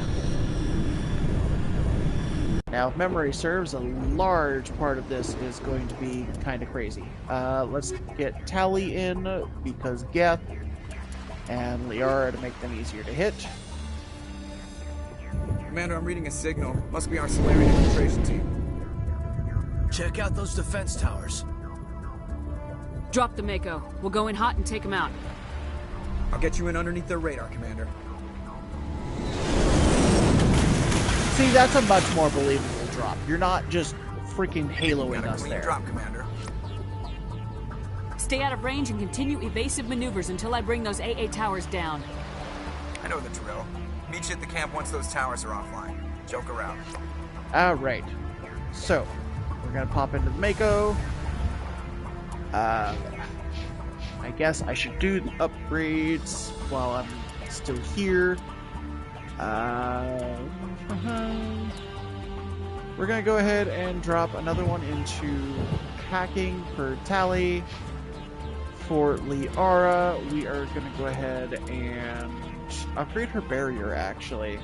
Now, if memory serves, a large part of this is going to be kind of crazy. Let's get Tally in, because Geth and Liara to make them easier to hit. Commander, I'm reading a signal. Must be our Solarian infiltration team. Check out those defense towers. Drop the Mako. We'll go in hot and take them out. I'll get you in underneath their radar, Commander. See, that's a much more believable drop. You're not just freaking haloing us Clean there. drop, Commander. Stay out of range and continue evasive maneuvers until I bring those AA towers down. I know the drill. Meet you at the camp once those towers are offline. Joke around. Alright. So, we're gonna pop into the Mako. I guess I should do the upgrades while I'm still here. We're gonna go ahead and drop another one into hacking for Tally. For Liara, we are gonna go ahead and upgrade her barrier, actually.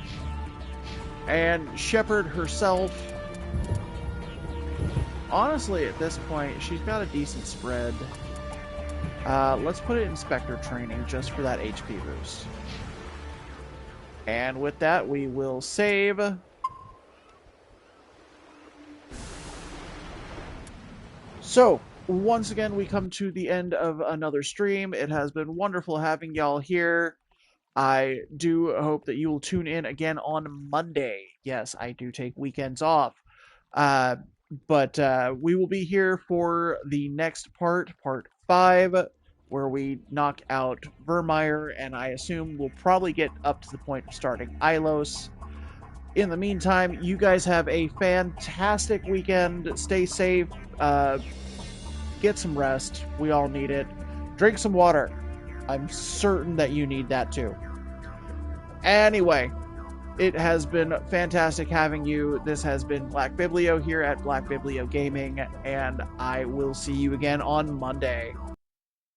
And Shepard herself, honestly, at this point, she's got a decent spread. Let's put it in Spectre training just for that HP boost. And with that, we will save. So, once again, we come to the end of another stream. It has been wonderful having y'all here. I do hope that you will tune in again on Monday. Yes, I do take weekends off. But we will be here for the next part, part 5, where we knock out Vermeer, and I assume we'll probably get up to the point of starting Ilos. In the meantime, you guys have a fantastic weekend. Stay safe. Get some rest. We all need it. Drink some water. I'm certain that you need that too. Anyway, it has been fantastic having you. This has been Black Biblio here at Black Biblio Gaming, and I will see you again on Monday.